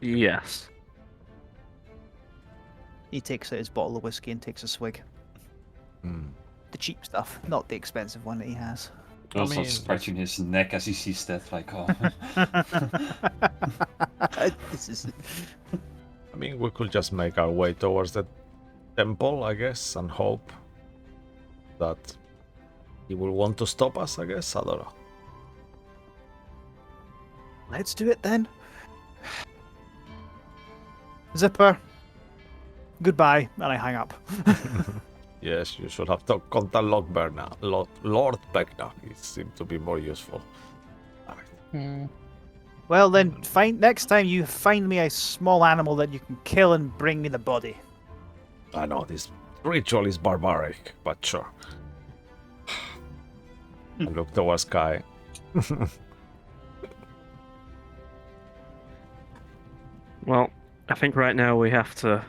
Yes. He takes out his bottle of whiskey and takes a swig. Hmm. The cheap stuff, not the expensive one that he has. Also mean- scratching his neck as he sees that, like, oh. This is. I mean, we could just make our way towards the temple, I guess, and hope that he will want to stop us, I guess. I don't know. Let's do it then. Zipper. Goodbye, and I hang up. Yes, you should have to contact Lord Beckner. He seemed to be more useful. Well then, next time you find me a small animal that you can kill and bring me the body. I know this ritual is barbaric, but sure. I look towards Sky. Well, I think right now we have to.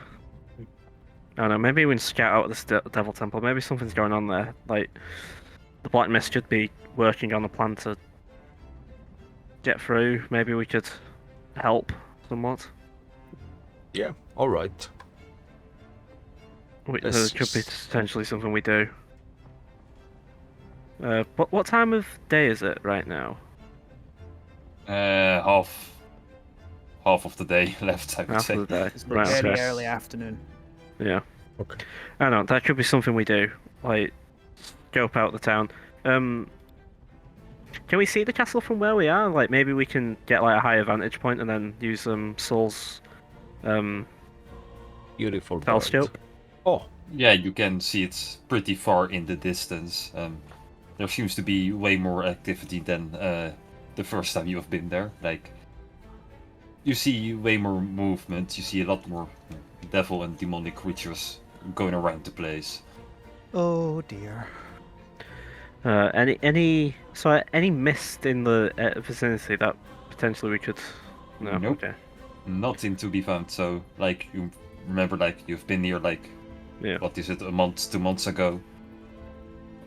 I don't know. Maybe we can scout out this Devil Temple. Maybe something's going on there. Like the Black Mist should be working on a plan to get through. Maybe we could help Yeah, alright. There Let's could be just- potentially something we do. What time of day is it right now? Half of the day left, I would After say. the day. It's Right, very okay. early afternoon. Yeah. Okay. I don't know, that could be something we do. Like, scope out the town. Can we see the castle from where we are? Like, maybe we can get like a higher vantage point and then use Saul's Beautiful bird. telescope. Oh, Yeah, you can see it pretty far in the distance. There seems to be way more activity than the first time you have been there. Like, you see way more movement. You see a lot more devil and demonic creatures going around the place. Oh dear. Any mist in the vicinity that potentially we could? No. Nope. Okay. Nothing to be found. So, like, you remember, like, you've been here, like, Yeah. what is it, a month, 2 months ago,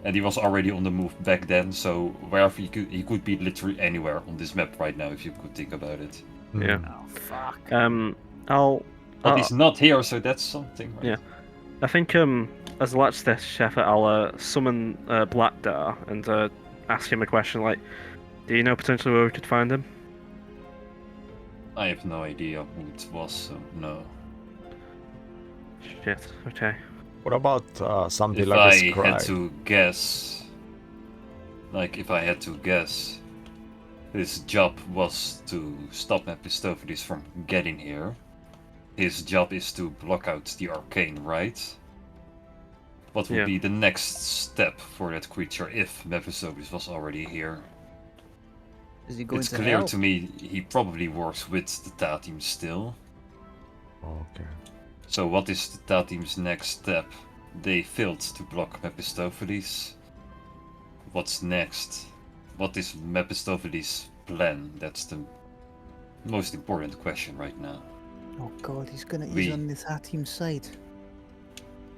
and he was already on the move back then. So wherever he could be literally anywhere on this map right now, if you could think about it. Yeah. Oh fuck. But he's not here, so that's something, right? Yeah. I think as a latch test chef, I'll summon Blackdar and ask him a question like, do you know potentially where we could find him? I have no idea who it was, so no. Shit. Okay. what about something If like I a scribe? had to guess, his job was to stop Mephistopheles from getting here. His job is to block out the arcane, right? What would Yeah. be the next step for that creature if Mephistopheles was already here? Is he going It's to clear help? to me he probably works with the TA team still. Okay. So what is the TA team's next step? They failed to block Mephistopheles. What's next? What is Mephistopheles' plan? That's the most important question right now. Oh god, he's gonna. We- He's on this our team's side.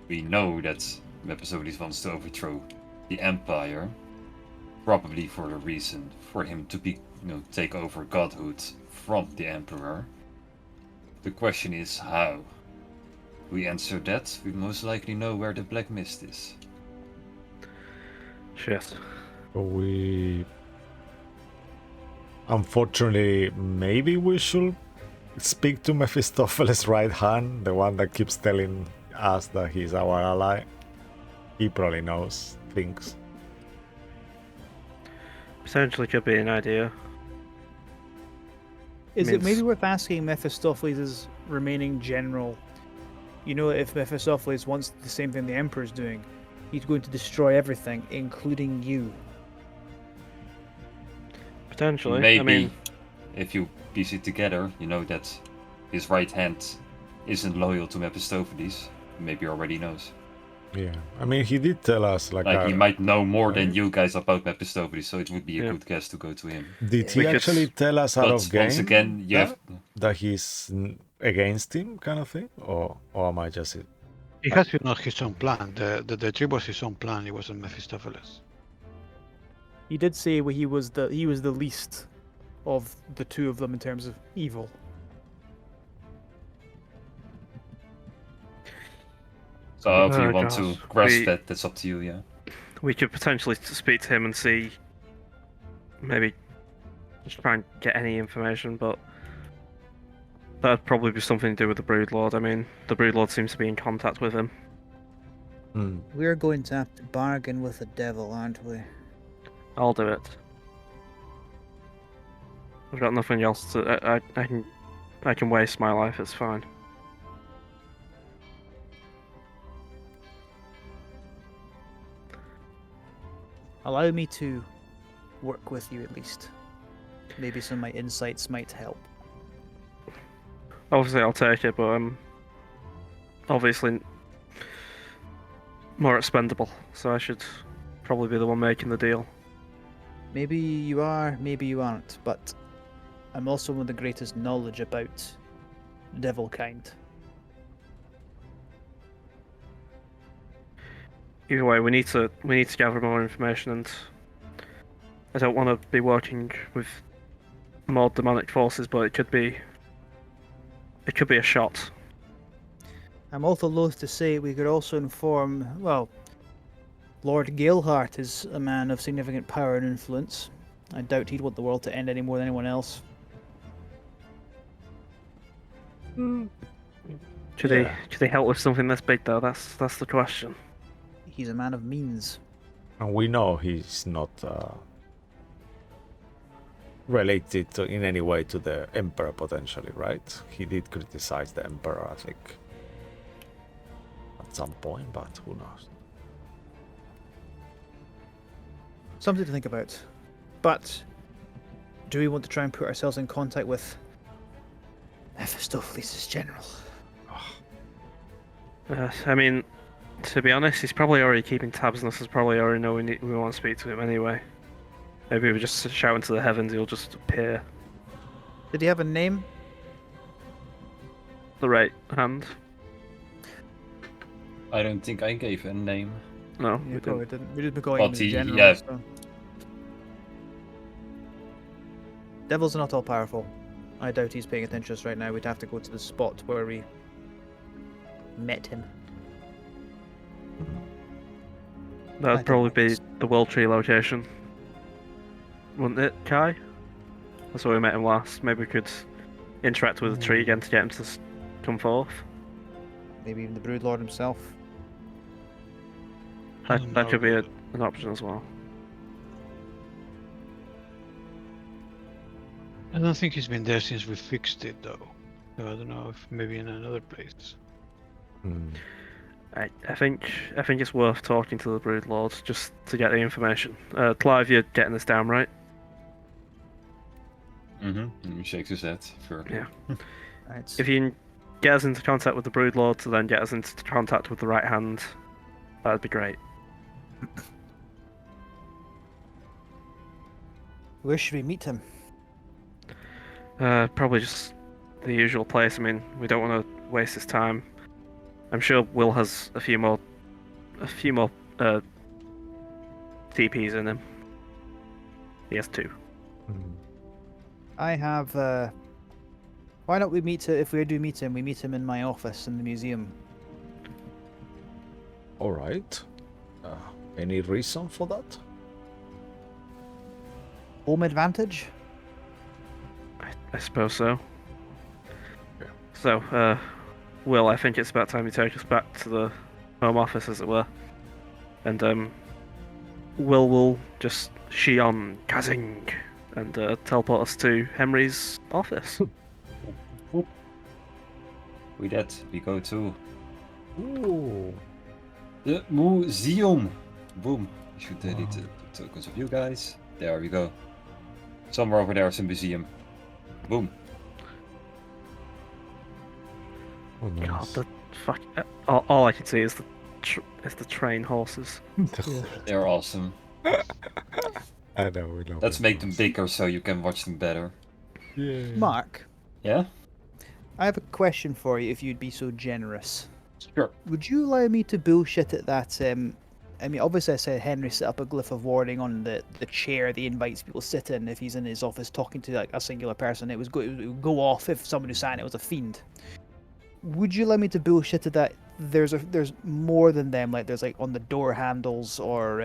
We know that Mephistopheles wants to overthrow the Empire, probably for the reason for him to be, take over godhood from the Emperor. The question is how. We answer that, we most likely know where the Black Mist is. Shit. So we. Unfortunately, maybe we should speak to Mephistopheles' right hand, the one that keeps telling us that he's our ally. He probably knows things. Potentially could be an idea. Is it Means- maybe worth asking Mephistopheles' remaining general? You know, if Mephistopheles wants the same thing the Emperor's doing, he's going to destroy everything, including you. Potentially. Maybe, I mean, if you piece it together, you know that his right hand isn't loyal to Mephistopheles. Maybe already knows. Yeah, I mean, he did tell us like. Like, he might know more than right? you guys about Mephistopheles, so it would be a Yeah. good guess to go to him. Did We he could- actually tell us out But of game once again, you have that he's against him, kind of thing, or am I just it? He has his own plan. The trip was his own plan. It wasn't Mephistopheles. He did say he was the least of the two of them in terms of evil. So if you Oh, want gosh. to grasp We- that, that's up to you, yeah. we could potentially speak to him and see maybe just try and get any information, but that'd probably be something to do with the Broodlord. I mean, the Broodlord seems to be in contact with him. We're going to have to bargain with the devil, aren't we? I'll do it. I've got nothing else to. I can waste my life. It's fine. Allow me to work with you at least. Maybe some of my insights might help. Obviously, I'll take it, but I'm obviously more expendable, so I should probably be the one making the deal. Maybe you are, maybe you aren't, but I'm also one of the greatest knowledge about devil kind. Either way, we need to gather more information, and I don't want to be working with more demonic forces, but it could be a shot. I'm also loath to say we could also inform, well, Lord Galeheart is a man of significant power and influence. I doubt he'd want the world to end any more than anyone else. Should they help with something this big though? That's the question. He's a man of means. And we know he's not related in any way to the Emperor, potentially, right? He did criticize the Emperor, I think, at some point, but who knows? Something to think about. But do we want to try and put ourselves in contact with Mephistopheles' general? I mean, to be honest, he's probably already keeping tabs on us. He's probably already know we want to speak to him anyway. Maybe we just shout into the heavens, he'll just appear. Did he have a name? The right hand. I don't think I gave a name. No, Yeah, we probably didn't. didn't. We just been calling him But the he- general. yeah. So. Devils are not all powerful. I doubt he's paying attention to us right now. We'd have to go to the spot where we met him. I That'd think probably be that's- the World Tree location. Wouldn't it, Kai? That's where we met him last. Maybe we could interact with the tree again to get him to come forth. Maybe even the Broodlord himself. I That, don't that could be know. an option as well. I don't think he's been there since we fixed it, though. So I don't know if maybe in another place. I think it's worth talking to the Broodlord just to get the information. Clive, you're getting this down, right? Mm-hmm. He shakes his head. Sure. Yeah. Right. If you can get us into contact with the Broodlord to then get us into contact with the right hand, that'd be great. Where should we meet him? Probably just the usual place. I mean, we don't want to waste his time. I'm sure Will has a few more TPs in him. He has 2. I have. Why don't we meet? If we do meet him, we meet him in my office in the museum. All right. Any reason for that? Home advantage. I suppose so. Yeah. So, Will, I think it's about time you take us back to the home office, as it were. And Will will just Shion Kazing and teleport us to Henry's office. With that, we go to Ooh. the museum. Boom. You should delete the tokens of you guys. There we go. Somewhere over there is a museum. Boom. Oh, God, nice. the fuck! All I can see is the train horses. They're awesome. I know, we know. Let's make them bigger so you can watch them better. Yeah. Mark, Yeah? I have a question for you. If you'd be so generous, Sure. would you allow me to bullshit at that? I mean, obviously, I said Henry set up a glyph of warding on the chair that he invites people to sit in if he's in his office talking to like a singular person. It would go off if someone who sat in it was a fiend. Would you allow me to bullshit at that? There's more than them. Like there's like on the door handles or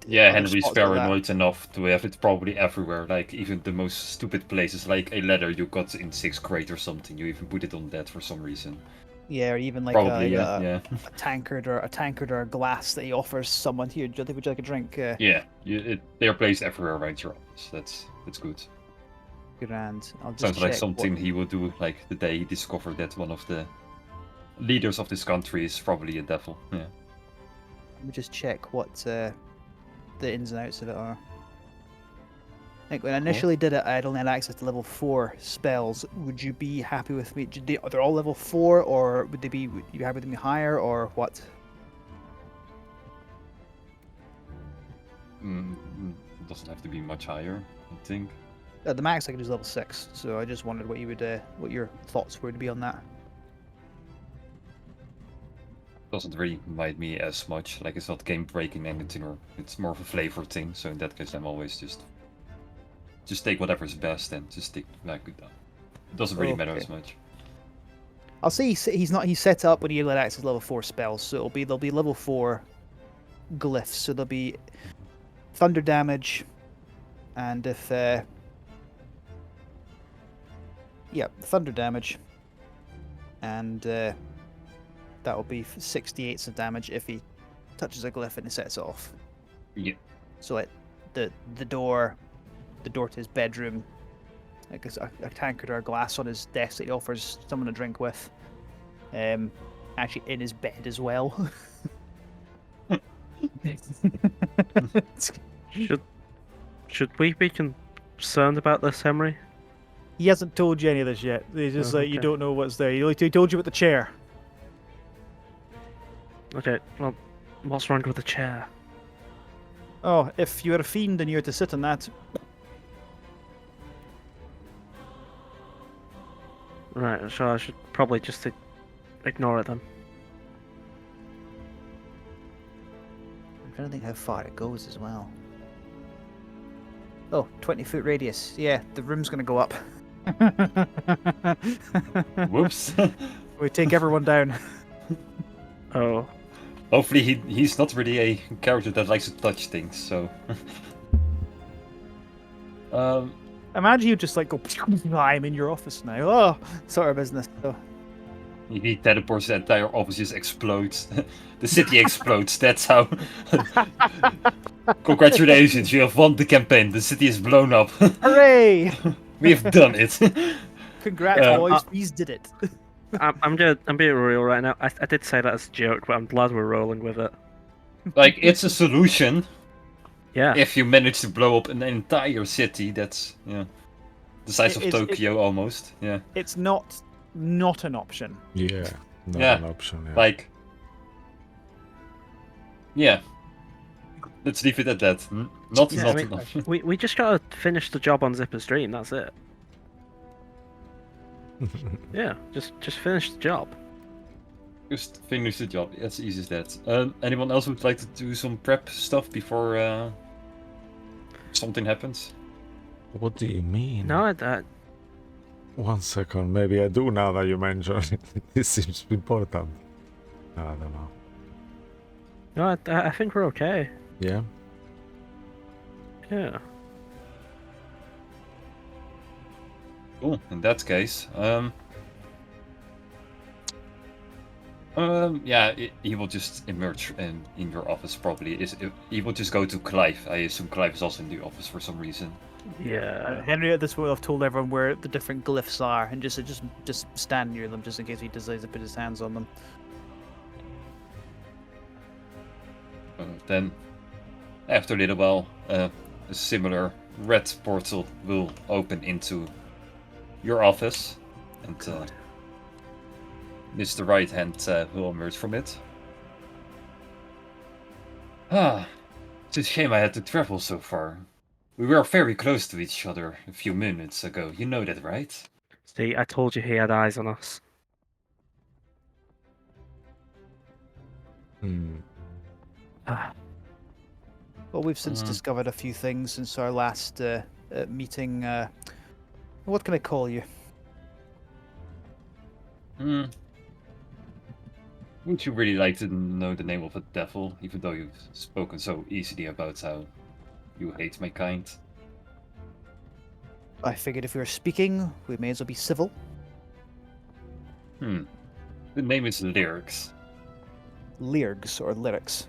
Yeah, other Henry's spots like that. paranoid enough to have it probably everywhere. Like even the most stupid places, like a ladder you got in 6th grade or something. You even put it on that for some reason. Yeah, or even like Probably, a yeah. a tankard or a glass that he offers someone here. Would you like a drink? Yeah, they're placed everywhere around your office. That's good. Grand. I'll just Sounds like check something what... he would do, like the day he discovered that one of the leaders of this country is probably a devil. Yeah. Let me just check what the ins and outs of it are. I think when I initially did it, I had only had access to level 4 spells. Would you be happy with me? Are they all level 4, or would you happy with me higher, or what? It doesn't have to be much higher, I think. The max I could do is level 6, so I just wondered what what your thoughts would be on that. Doesn't really mind me as much. Like it's not game breaking anything, or it's more of a flavor thing. So in that case, I'm always just take whatever's best and just stick like it doesn't really matter as much. I'll say he's set up when he let access level 4 spells, so there'll be level 4 glyphs. So there'll be thunder damage, and if thunder damage, and that will be 68s of damage if he touches a glyph and it sets it off. Yeah. So like the door to his bedroom, like a tankard or a glass on his desk that he offers someone to drink with. Actually in his bed as well. Should we be concerned about this, Henry? He hasn't told you any of this yet. He's just Oh, like, you okay. don't know what's there. He told you about the chair. Okay, well, what's wrong with the chair? Oh, if you're a fiend and you're to sit on that, Right, so I should probably just ignore it then. I'm trying to think how far it goes as well. Oh, 20-foot radius. Yeah, the room's gonna go up. Whoops. We take everyone down. Oh. Hopefully he's not really a character that likes to touch things. So. Imagine you just like go, I'm in your office now. Oh, sort of business. So. He teleports, the entire office just explodes. The city explodes, that's how. Congratulations, you have won the campaign. The city is blown up. Hooray! We have done it. Congrats, boys. We did it. I'm being real right now. I did say that as a joke, but I'm glad we're rolling with it. Like, it's a solution. Yeah. If you manage to blow up an entire city, that's the size of Tokyo almost. Yeah. It's not an option. Yeah, not Yeah. an option. Yeah. Like, yeah. Let's leave it at that. Not Yeah, I mean, an option. we just gotta finish the job on Zipper's Dream. That's it. Yeah, just finish the job. Just finish the job. It's easy as that. Anyone else would like to do some prep stuff before something happens? What do you mean? No, 1 second, maybe I do now that you mention it. This seems important. I don't know. no, I think we're okay. Yeah. Yeah. Cool. In that case, yeah, he will just emerge in your office probably. He will just go to Clive. I assume Clive is also in the office for some reason. Yeah. Henry at this point have told everyone where the different glyphs are, and just stand near them just in case he decides to put his hands on them. Then, after a little while, a similar red portal will open into your office, and Mr. Right Hand will emerge from it. It's a shame I had to travel so far. We were very close to each other a few minutes ago. You know that, right? See, I told you he had eyes on us. Well, we've since discovered a few things since our last meeting. What can I call you? Would you really like to know the name of a devil, even though you've spoken so easily about how you hate my kind? I figured if we were speaking, we may as well be civil. The name is Lyrics. Lyrics or lyrics.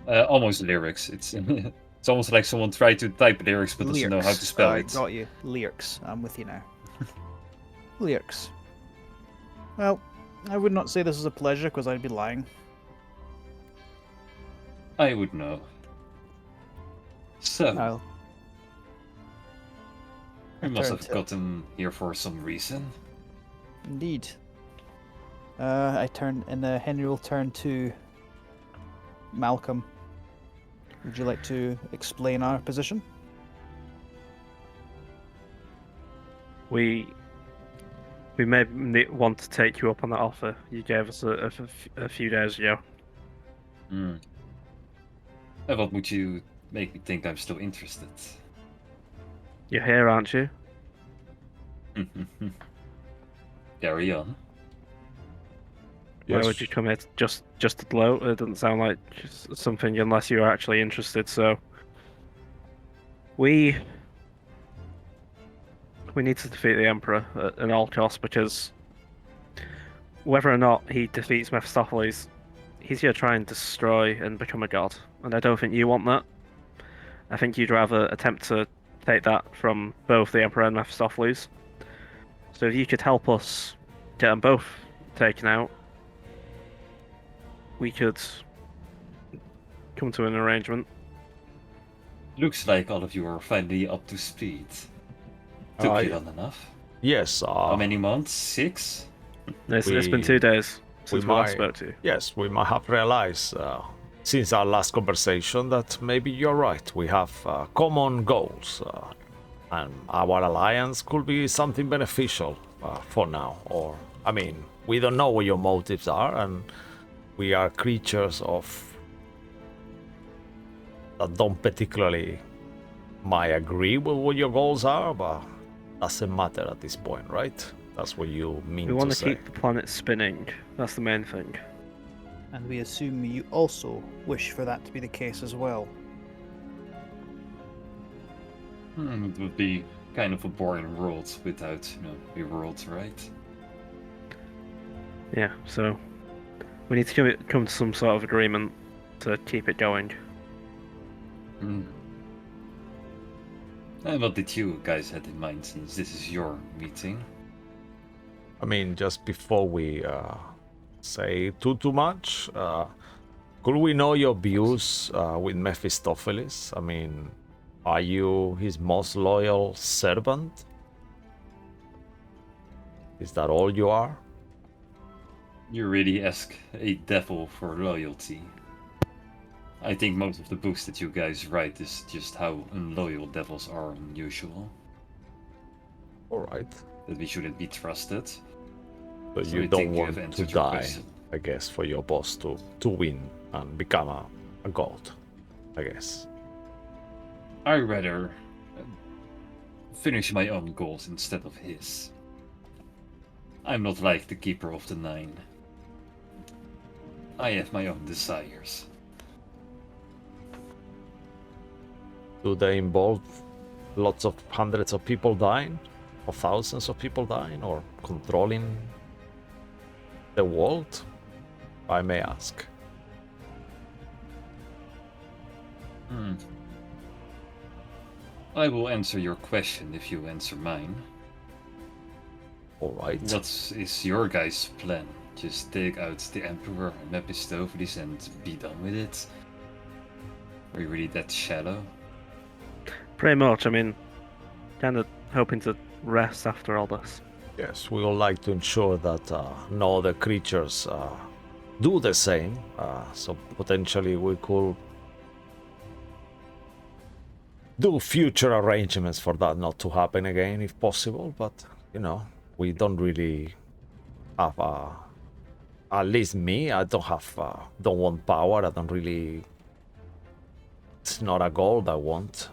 Almost lyrics. It's it's almost like someone tried to type lyrics but doesn't know how to spell it. Got you. Lyrics. I'm with you now. Lyrics. Well, I would not say this is a pleasure because I'd be lying. I would know. So, I'll we must turn have to- gotten here for some reason. Indeed. Henry will turn to Malcolm. Would you like to explain our position? We may want to take you up on that offer you gave us a few days ago. And what would you make me think I'm still interested? You're here, aren't you? Carry on. Why would you come here just to gloat? It doesn't sound like just something unless you're actually interested. So we need to defeat the Emperor at all costs, because whether or not he defeats Mephistopheles, he's going to try and destroy and become a god. And I don't think you want that. I think you'd rather attempt to take that from both the Emperor and Mephistopheles. So if you could help us get them both taken out, we could come to an arrangement. Looks like all of you are finally up to speed. Took you long enough. Yes. How many months? 6? It's been 2 days since we last spoke to you. Yes, we might have realized since our last conversation that maybe you're right. We have common goals, and our alliance could be something beneficial for now. Or, I mean, we don't know what your motives are, and we are creatures that don't particularly might agree with what your goals are, but doesn't matter at this point, right? That's what you mean We want to say. keep the planet spinning. That's the main thing. And we assume you also wish for that to be the case as well. It would be kind of a boring world without, a world, right? Yeah, so we need to come to some sort of agreement to keep it going. And what did you guys have in mind, since this is your meeting? I mean, just before we say too much, could we know your views with Mephistopheles? I mean, are you his most loyal servant? Is that all you are? You really ask a devil for loyalty. I think most of the books that you guys write is just how unloyal devils are unusual. Alright. That we shouldn't be trusted. But So you I don't think you want have to answered your die, question. I guess, for your boss to win and become a god, I guess. I rather finish my own goals instead of his. I'm not like the Keeper of the Nine. I have my own desires. Do they involve lots of hundreds of people dying? Or thousands of people dying? Or controlling the world? I may ask. I will answer your question if you answer mine. Alright. What is your guys' plan? Just take out the Emperor and Mephistopheles and be done with it? Are you really that shallow? Pretty much, I mean, kind of hoping to rest after all this. Yes, we would like to ensure that no other creatures do the same. So potentially we could do future arrangements for that not to happen again if possible. But, we don't really have at least me, I don't want power. I don't really, it's not a goal that I want.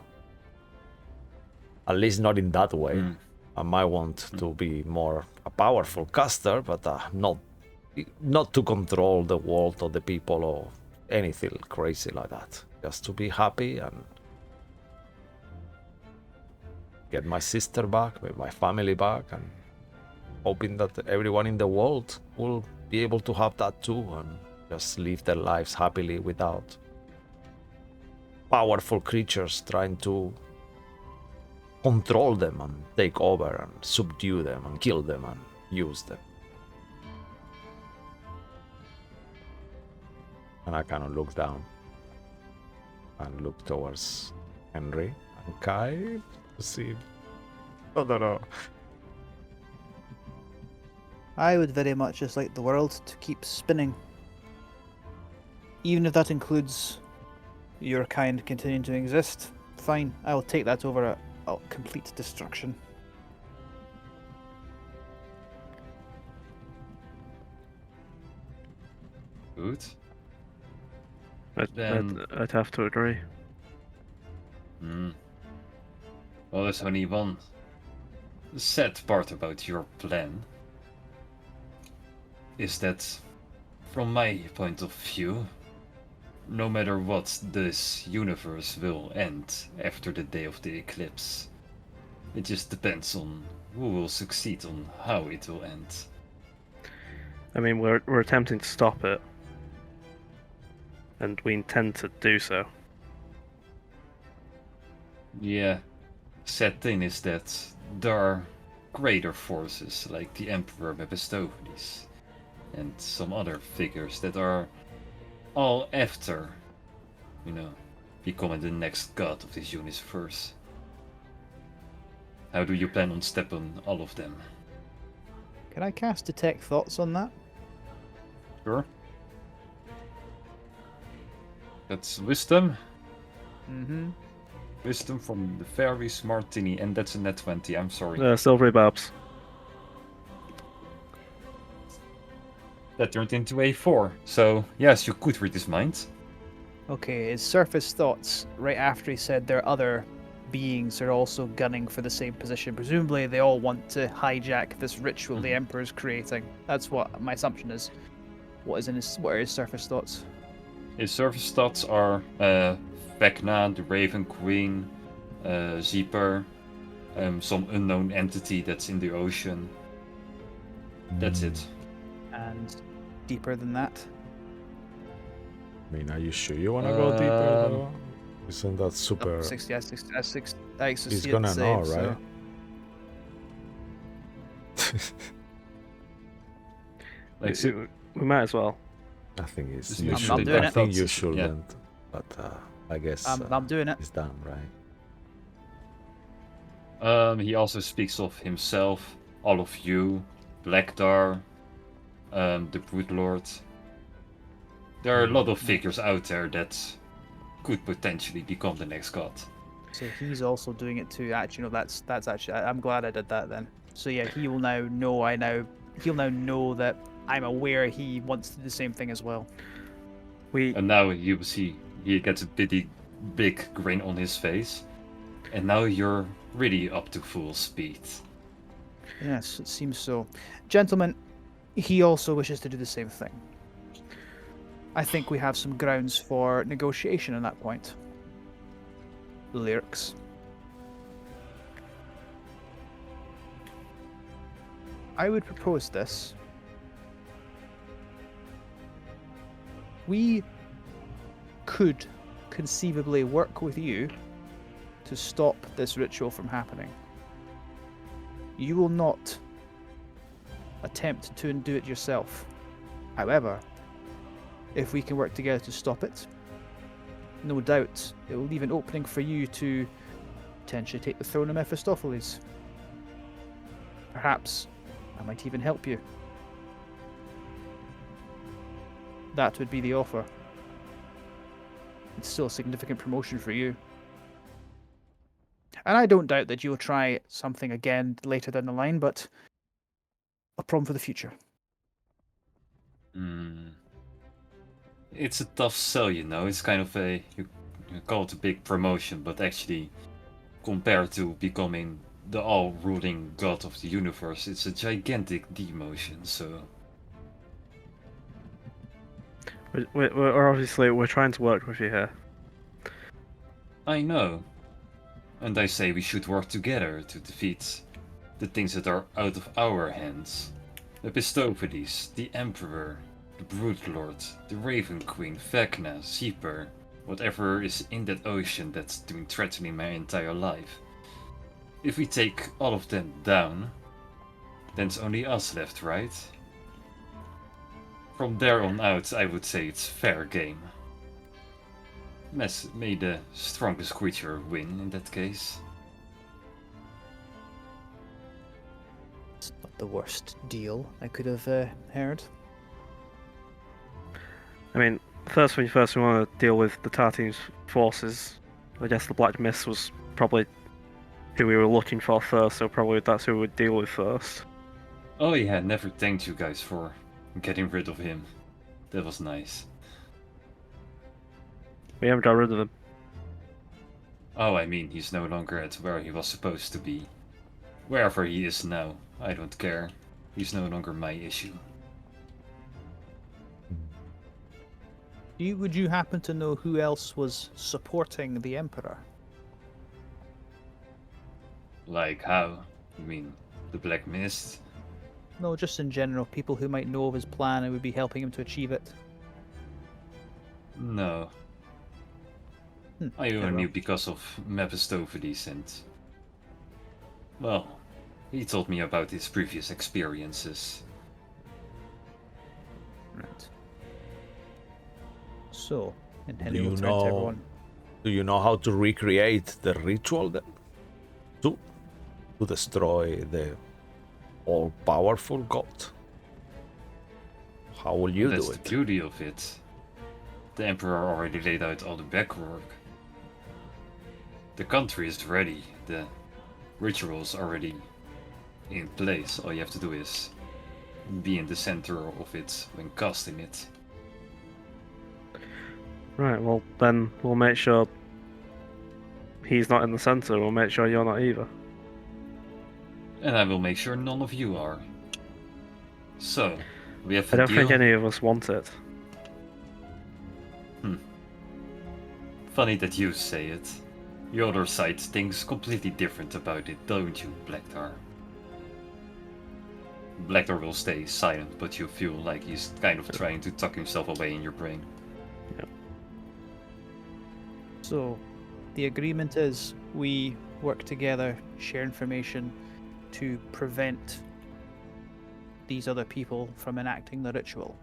At least not in that way. I might want to be more a powerful caster, but not not to control the world or the people or anything crazy like that. Just to be happy and get my sister back, my family back, and hoping that everyone in the world will be able to have that too and just live their lives happily without powerful creatures trying to control them and take over and subdue them and kill them and use them. And I kind of look down and look towards Henry and Kai to see. I don't know. I would very much just like the world to keep spinning. Even if that includes your kind continuing to exist, fine. I'll take that over a complete destruction. Good. I'd have to agree. Well, there's only one sad part about your plan. Is that, from my point of view, no matter what, this universe will end after the day of the eclipse. It just depends on who will succeed on how it will end. I mean, we're attempting to stop it, and we intend to do so. Yeah, sad thing is that there are greater forces like the Emperor Mephistopheles and some other figures that are all after, becoming the next god of this universe. How do you plan on stepping all of them? Can I cast Detect Thoughts on that? Sure. That's wisdom. Mm-hmm. Wisdom from the fairies Martini, and that's a net 20, I'm sorry. Silvery Babs. That turned into a 4, so yes, you could read his mind. Okay, his surface thoughts, right after he said there are other beings are also gunning for the same position. Presumably they all want to hijack this ritual the Emperor's creating. That's what my assumption is. What are his surface thoughts? His surface thoughts are Vecna, the Raven Queen, Zeeper, some unknown entity that's in the ocean. That's it. And deeper than that? I mean, are you sure you want to go deeper though? Isn't that super? 60, I He's gonna know, right? We might as well. I think it's. I'm doing I it. think you shouldn't, but I guess I'm doing it. it's done, right? He also speaks of himself, all of you, Blackdar, the Broodlord. There are a lot of figures out there that could potentially become the next god. So he's also doing it too. Actually, no, that's actually. I'm glad I did that then. So yeah, he will now know. He'll now know that I'm aware he wants to do the same thing as well. And now you see he gets a pretty big grin on his face, and now you're really up to full speed. Yes, it seems so. Gentlemen, he also wishes to do the same thing. I think we have some grounds for negotiation on that point. Lyrics. I would propose this. We could conceivably work with you to stop this ritual from happening. You will not attempt to undo it yourself. However, if we can work together to stop it, no doubt it will leave an opening for you to potentially take the throne of Mephistopheles. Perhaps I might even help you. That would be the offer. It's still a significant promotion for you. And I don't doubt that you'll try something again later down the line, but a problem for the future. It's a tough sell, It's kind of you call it a big promotion, but actually, compared to becoming the all-ruling god of the universe, it's a gigantic demotion, so... We're obviously we're trying to work with you here. I know. And I say we should work together to defeat the things that are out of our hands. The Pistophides, the Emperor, the Broodlord, the Raven Queen, Vecna, Seeper, whatever is in that ocean that's been threatening my entire life. If we take all of them down, then it's only us left, right? From there on out, I would say it's fair game. May the strongest creature win in that case. It's not the worst deal I could have heard. I mean, first thing first, we want to deal with the Tartean's forces. I guess the Black Mist was probably who we were looking for first, so probably that's who we'd deal with first. Oh yeah, never thanked you guys for getting rid of him. That was nice. We haven't got rid of him. Oh, I mean, he's no longer at where he was supposed to be. Wherever he is now, I don't care. He's no longer my issue. Would you happen to know who else was supporting the Emperor? Like how? You mean the Black Mist? No, just in general, people who might know of his plan and would be helping him to achieve it. No. I very only well. knew because of Mephistopheles and... Well, he told me about his previous experiences. Right. So, and Do Henry you will turn to know? everyone. Do you know how to recreate the ritual then? To destroy the all-powerful god? How will you That's do the it? beauty of it. The Emperor already laid out all the backwork. The country is ready. The ritual's already in place. All you have to do is be in the center of it when casting it. Right, well then we'll make sure he's not in the center, we'll make sure you're not either. And I will make sure none of you are. So, we have I a don't deal? think any of us want it. Funny that you say it. The other side thinks completely different about it, don't you, Blacktar? Blacktar will stay silent, but you feel like he's kind of trying to tuck himself away in your brain. So, the agreement is we work together, share information to prevent these other people from enacting the ritual.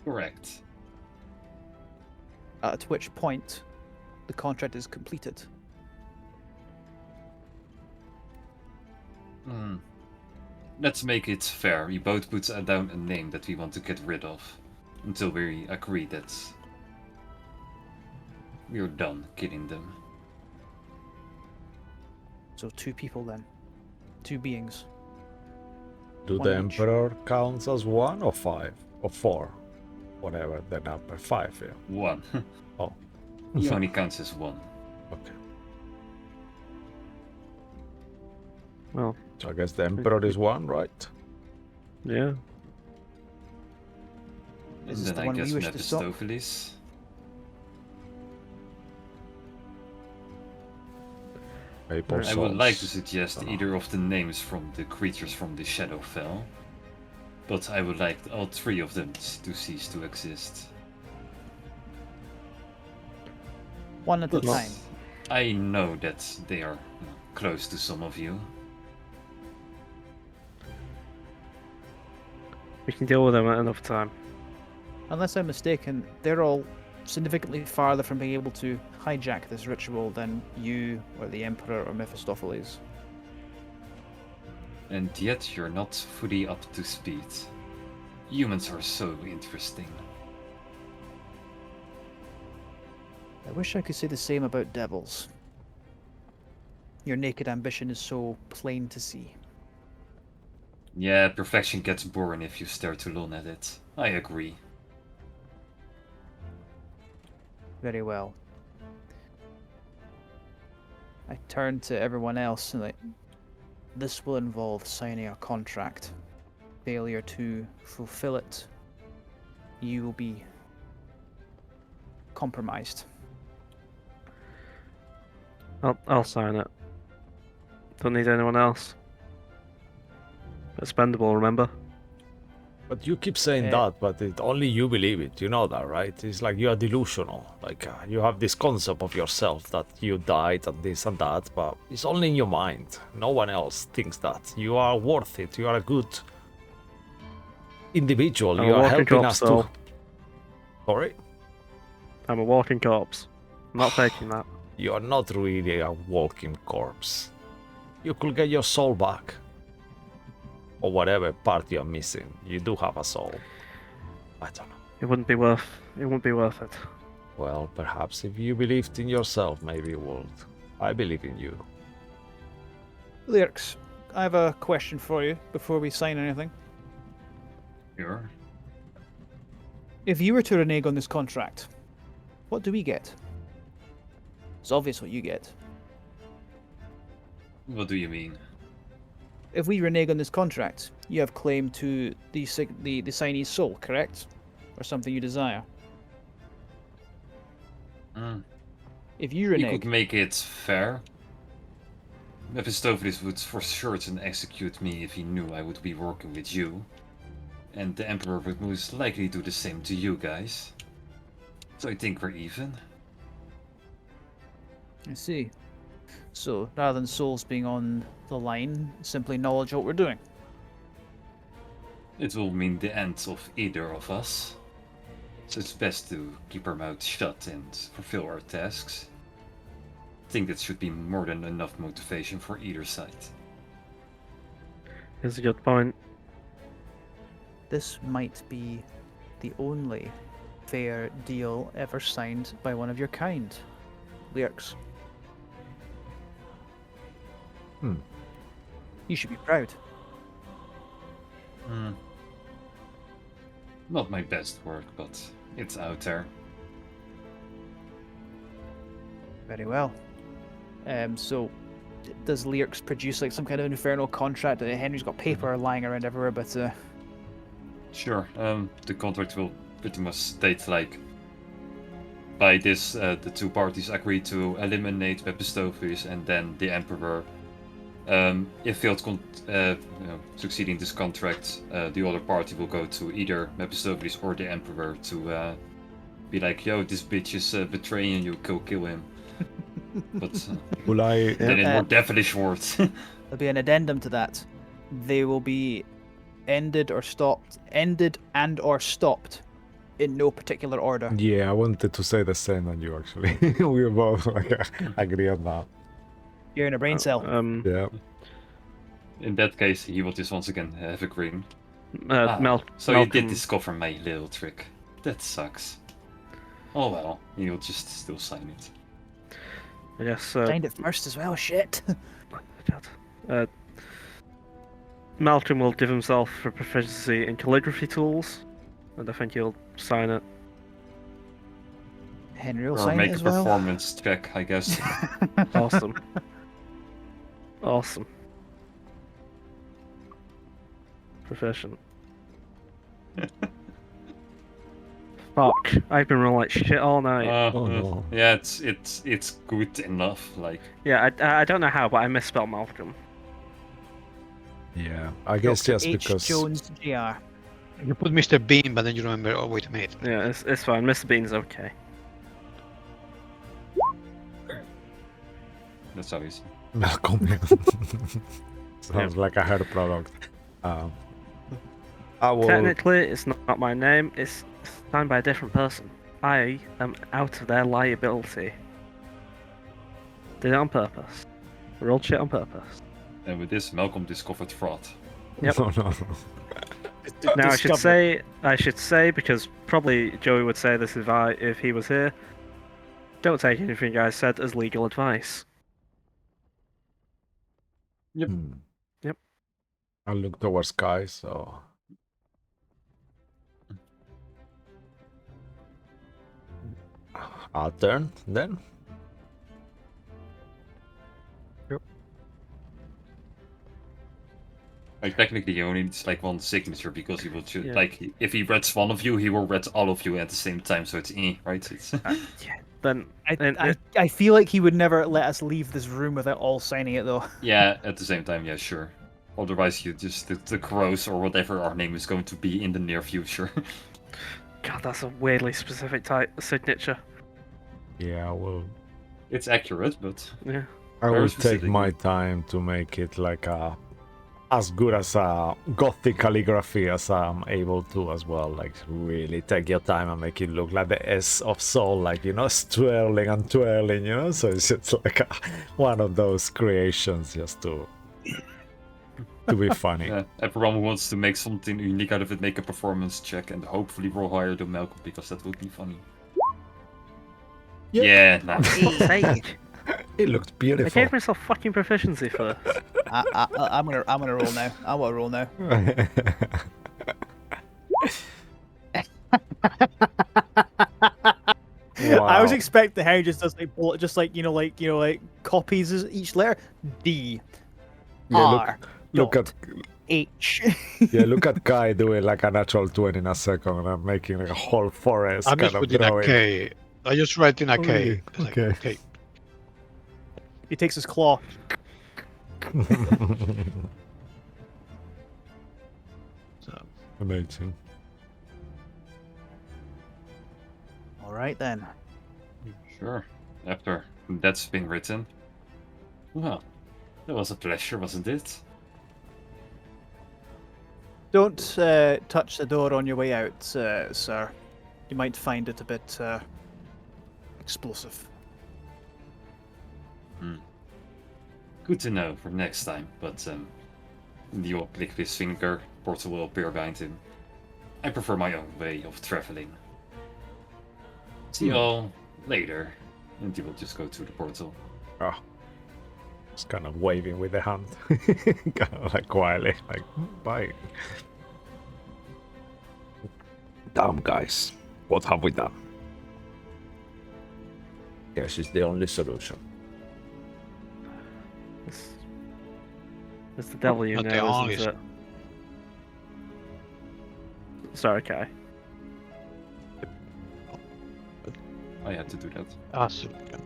Correct. At which point, the contract is completed. Let's make it fair. We both put down a name that we want to get rid of. Until we agree that we're done killing them. So 2 people then. 2 beings. Do One the each. Emperor counts as 1 or 5 or 4? Whatever the number, 5, yeah. 1. Oh, He only counts as 1. okay. Well, So I guess the Emperor is 1, right? yeah. And Is this then the I one we guess wish to stop? Mephistopheles. Maple I would like to sauce. suggest either of the names from the creatures from the Shadowfell. But I would like all 3 of them to cease to exist. One at a But time. I know that they are close to some of you. We can deal with them at another time. Unless I'm mistaken, they're all significantly farther from being able to hijack this ritual than you or the Emperor or Mephistopheles. And yet you're not fully up to speed. Humans are so interesting. I wish I could say the same about devils. Your naked ambition is so plain to see. Yeah, perfection gets boring if you stare too long at it. I agree. Very well. I turn to everyone else and this will involve signing a contract. Failure to fulfill it you will be compromised. I'll sign it. Don't need anyone else. Expendable, remember? But you keep saying that, but only you believe it. You know that, right? It's like you are delusional. Like you have this concept of yourself that you died and this and that, but it's only in your mind. No one else thinks that. You are worth it. You are a good individual. I'm You a are walking helping corpse, us though. to. Sorry? I'm a walking corpse. I'm not faking that. You are not really a walking corpse. You could get your soul back. Or whatever part you're missing. You do have a soul. I don't know. It wouldn't be worth it. Well, perhaps if you believed in yourself, maybe it would. I believe in you. Lyrx, I have a question for you before we sign anything. Sure. If you were to renege on this contract, what do we get? It's obvious what you get. What do you mean? If we renege on this contract, you have claim to the signee's soul, correct? Or something you desire. If you We renege, could make it fair. Mephistopheles would for certain execute me if he knew I would be working with you. And the Emperor would most likely do the same to you guys. So I think we're even. I see. So rather than souls being on the line, simply knowledge of what we're doing. It will mean the end of either of us. So it's best to keep our mouths shut and fulfill our tasks. I think that should be more than enough motivation for either side. Here's a good point. This might be the only fair deal ever signed by one of your kind, Lyrx. You should be proud. Not my best work, but it's out there. Very well. So, does Lyrx produce like some kind of infernal contract? Henry's got paper lying around everywhere, but Sure. The contract will pretty much state like, by this, the two parties agree to eliminate Mephistopheles, and then the Emperor, if failed succeeding this contract, the other party will go to either Mephistopheles or the Emperor to be like, "Yo, this bitch is betraying you. Go kill him." But Will I? then in more devilish words. there'll be an addendum to that. They will be ended and or stopped in no particular order. Yeah, I wanted to say the same on you actually. We both like agree on that. You're in a brain cell. Yeah. In that case, he will just once again have a grin. So you Malcolm, did discover my little trick. That sucks. Oh well, you'll just still sign it. I guess. Signed it first as well. Shit. Malcolm will give himself for proficiency in calligraphy tools, and I think he'll sign it. Henry will Or sign make it a as well. performance check, I guess. Awesome. Awesome. Proficient. Fuck! I've been rolling like shit all night. Oh, no. Yeah, it's good enough. Like, Yeah, I don't know how, but I misspelled Malcolm. Yeah. I guess Dr. just H. because. Jones Jr. You put Mr. Bean, but then you remember, oh wait a minute. Yeah, it's fine. Mr. Bean's okay. that's how easy. Malcolm. Sounds like a hair product. I will. Technically, it's not my name. It's signed by a different person. I am out of their liability. Did it on purpose. Rolled shit on purpose. And with this, Malcolm discovered fraud. Yep. No, no. Now I should say because probably Joey would say this if he was here. Don't take anything I said as legal advice. Yep. Yep. I look towards Sky, so. I'll turn then. Like technically, he only needs like one signature because he will Yeah. like if he reads one of you, he will read all of you at the same time. So it's right. It's Yeah. Then I feel like he would never let us leave this room without all signing it, though. yeah, at the same time, yeah, sure. Otherwise, you just the crows or whatever our name is going to be in the near future. God, that's a weirdly specific type signature. Yeah, well, It's accurate, but Yeah. I very will take specific. my time to make it like as good as Gothic calligraphy as I'm able to as well. Like really take your time and make it look like the S of soul, like swirling and twirling, So it's just like one of those creations just to be funny. Yeah, everyone who wants to make something unique out of it, make a performance check, and hopefully roll higher than Malcolm because that would be funny. Yeah, nice. Sake. It looked I beautiful. gave myself fucking proficiency for this. I'm gonna roll now. I want to roll now. I was expecting how he just does like bullet, just like like copies each letter. D. Yeah, R. look dot at H. yeah, look at Kai doing like a natural 20 in a second and making like a whole forest I'm kind just of putting a drawing. K. I just write in a K. Really? It's like, Okay. okay. He takes his claw. So, Amazing. All right then. Sure. After that's been written. Well, that was a pleasure, wasn't it? Don't touch the door on your way out, sir. You might find it a bit explosive. Good to know for next time, but he will click his finger, portal will appear behind him. I prefer my own way of traveling. See you all later. And he will just go to the portal. Oh. Just kind of waving with the hand. Kind of like quietly, like, bye. Damn, guys. What have we done? Yes, it's the only solution. It's the devil you Not the know, only isn't it? Sorry, Kai. I had to do that. absolutely.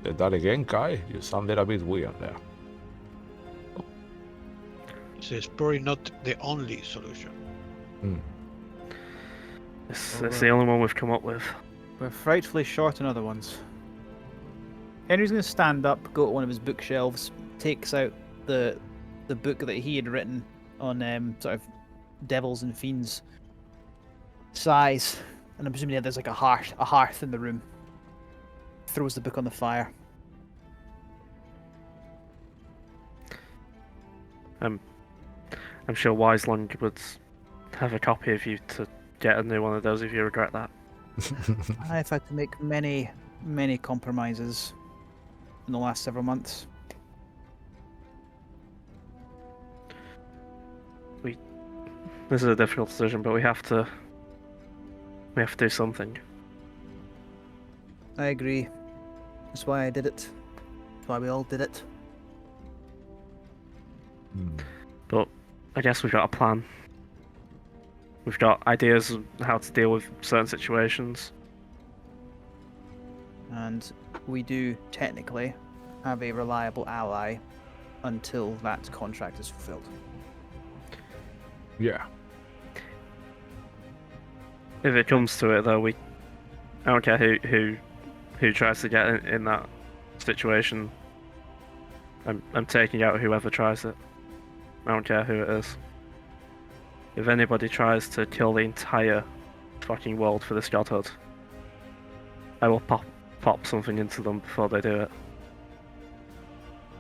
Did that again, Kai? You sounded a bit weird there. It's probably not the only solution. It's the only one we've come up with. We're frightfully short on other ones. Henry's going to stand up, go to one of his bookshelves, takes out the book that he had written on sort of devils and fiends size, and I'm presuming there's like a hearth in the room. Throws the book on the fire. I'm sure Wiseland would have a copy of you to get a new one of those if you regret that. I've had to make many compromises in the last several months. This is a difficult decision, but we have to do something. I agree. That's why I did it. That's why we all did it. But I guess we've got a plan. We've got ideas of how to deal with certain situations. And we do technically have a reliable ally until that contract is fulfilled. Yeah. If it comes to it, though, I don't care who tries to get in that situation. I'm taking out whoever tries it. I don't care who it is. If anybody tries to kill the entire fucking world for this godhood, I will pop something into them before they do it.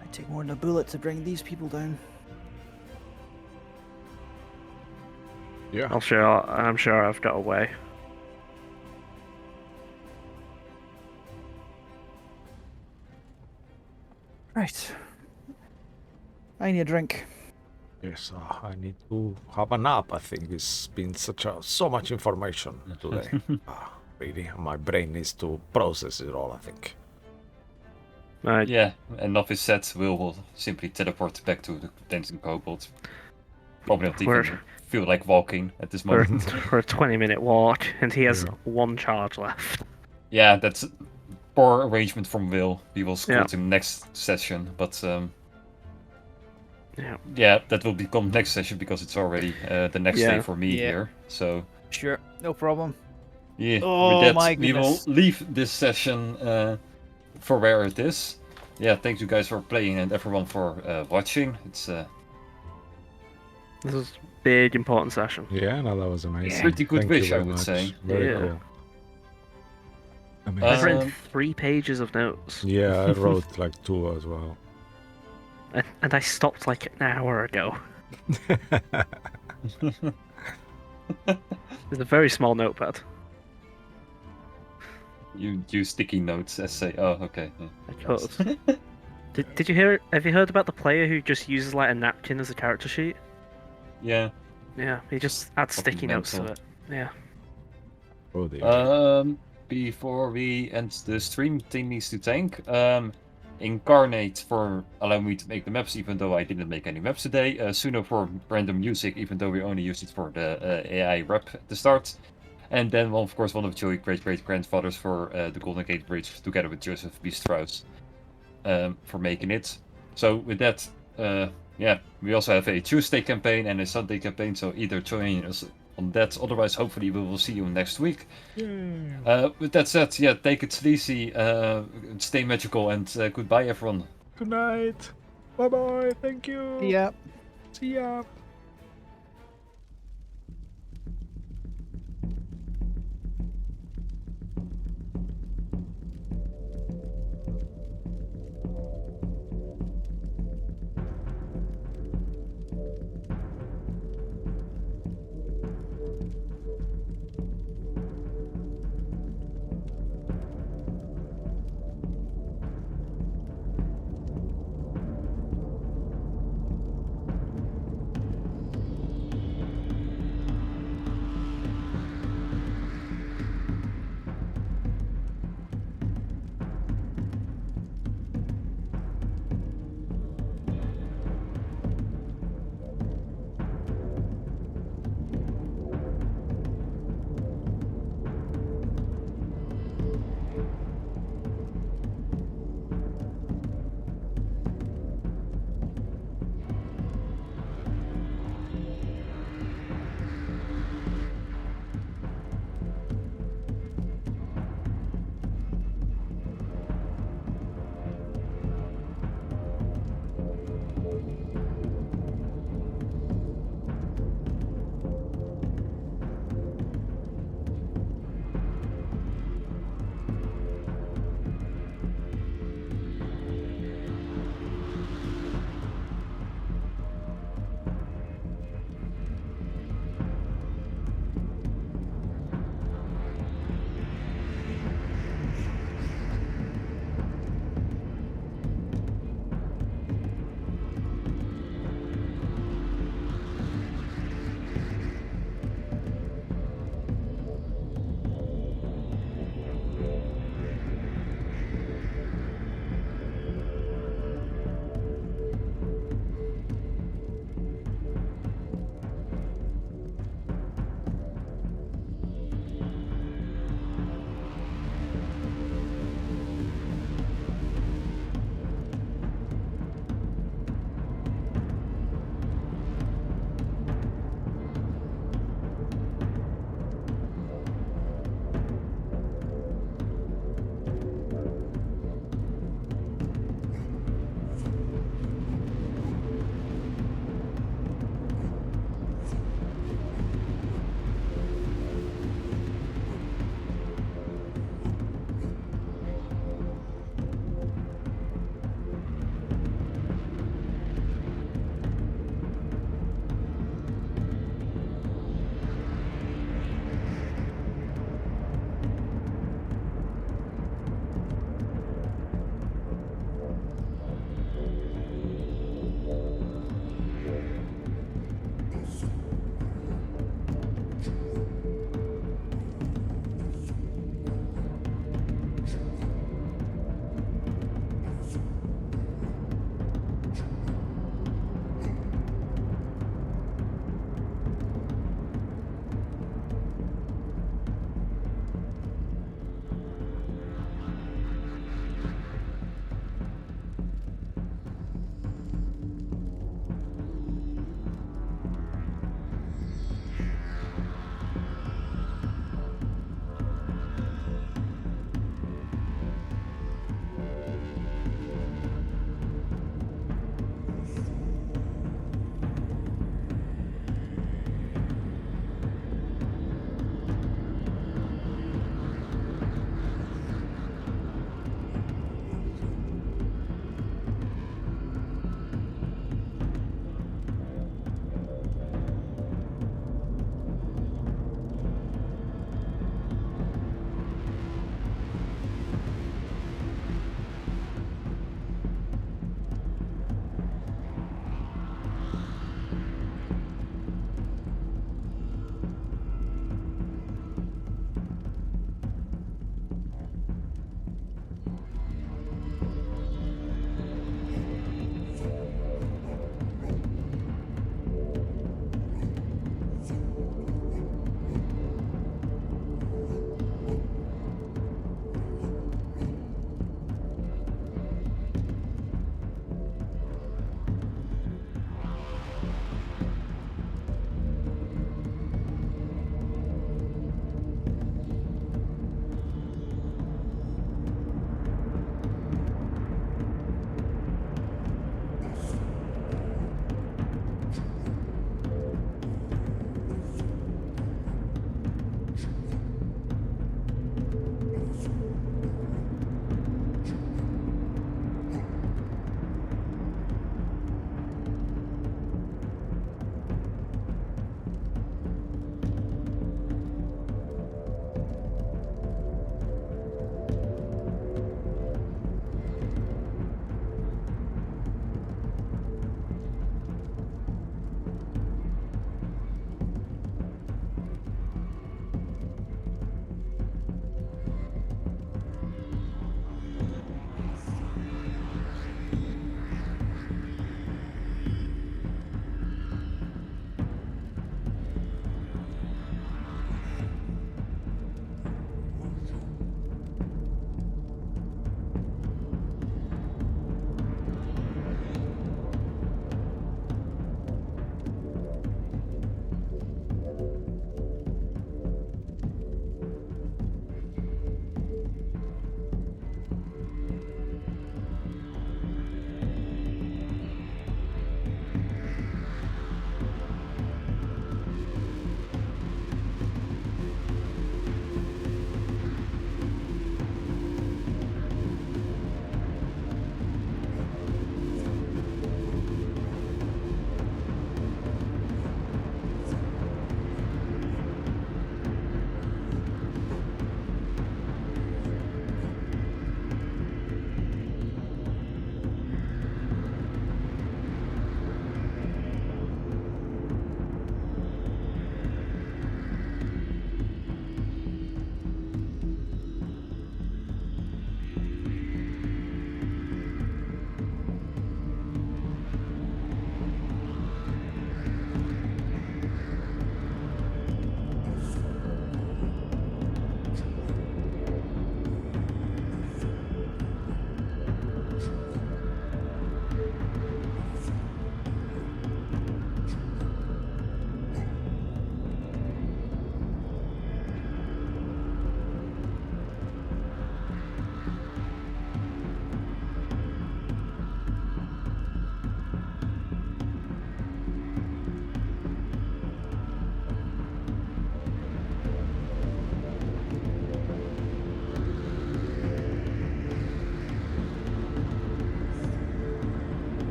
I'd take more than a bullet to bring these people down. Yeah. I'm sure I've got a way. Right. I need a drink. Yes, I need to have a nap. I think it's been so much information today. Really, my brain needs to process it all, I think. Yeah, enough is said. Will simply teleport back to the dancing kobold. Probably not We're- even feel like walking at this for, moment. for a 20-minute walk, and he has Yeah. 1 charge left. Yeah, that's poor arrangement from Will. We will screw Yeah. it in next session, but Yeah. yeah, that will become next session because it's already the next day Yeah. for me Yeah. here. So Sure, no problem. yeah, Oh, with that my we will goodness. leave this session for where it is. Yeah, thank you guys for playing and everyone for watching. It's This is a big, important session. Yeah, no, that was amazing. pretty good Thank wish, you I very would much. say. Very Yeah. cool. I've Amazing. written 3 pages of notes, Yeah, I wrote like 2 as well. and I stopped like an hour ago. It's a very small notepad. You use sticky notes essay. Oh, okay. Yeah. I could. Did you hear? Have you heard about the player who just uses like a napkin as a character sheet? Yeah. Yeah, he just adds Fucking sticky notes to mental. it. Yeah. Oh dear. Before we end the stream, team needs to thank Incarnate for allowing me to make the maps, even though I didn't make any maps today. Suno for random music, even though we only used it for the AI rep at the start. And then, well, of course, one of Joey's great-great-grandfathers for the Golden Gate Bridge, together with Joseph B. Strauss, for making it. So with that, yeah, we also have a Tuesday campaign and a Sunday campaign, so either join us on that. Otherwise, hopefully, we will see you next week. With that said, yeah, take it easy, stay magical, and goodbye, everyone. Good night. Bye bye. Thank you. Yeah. See ya.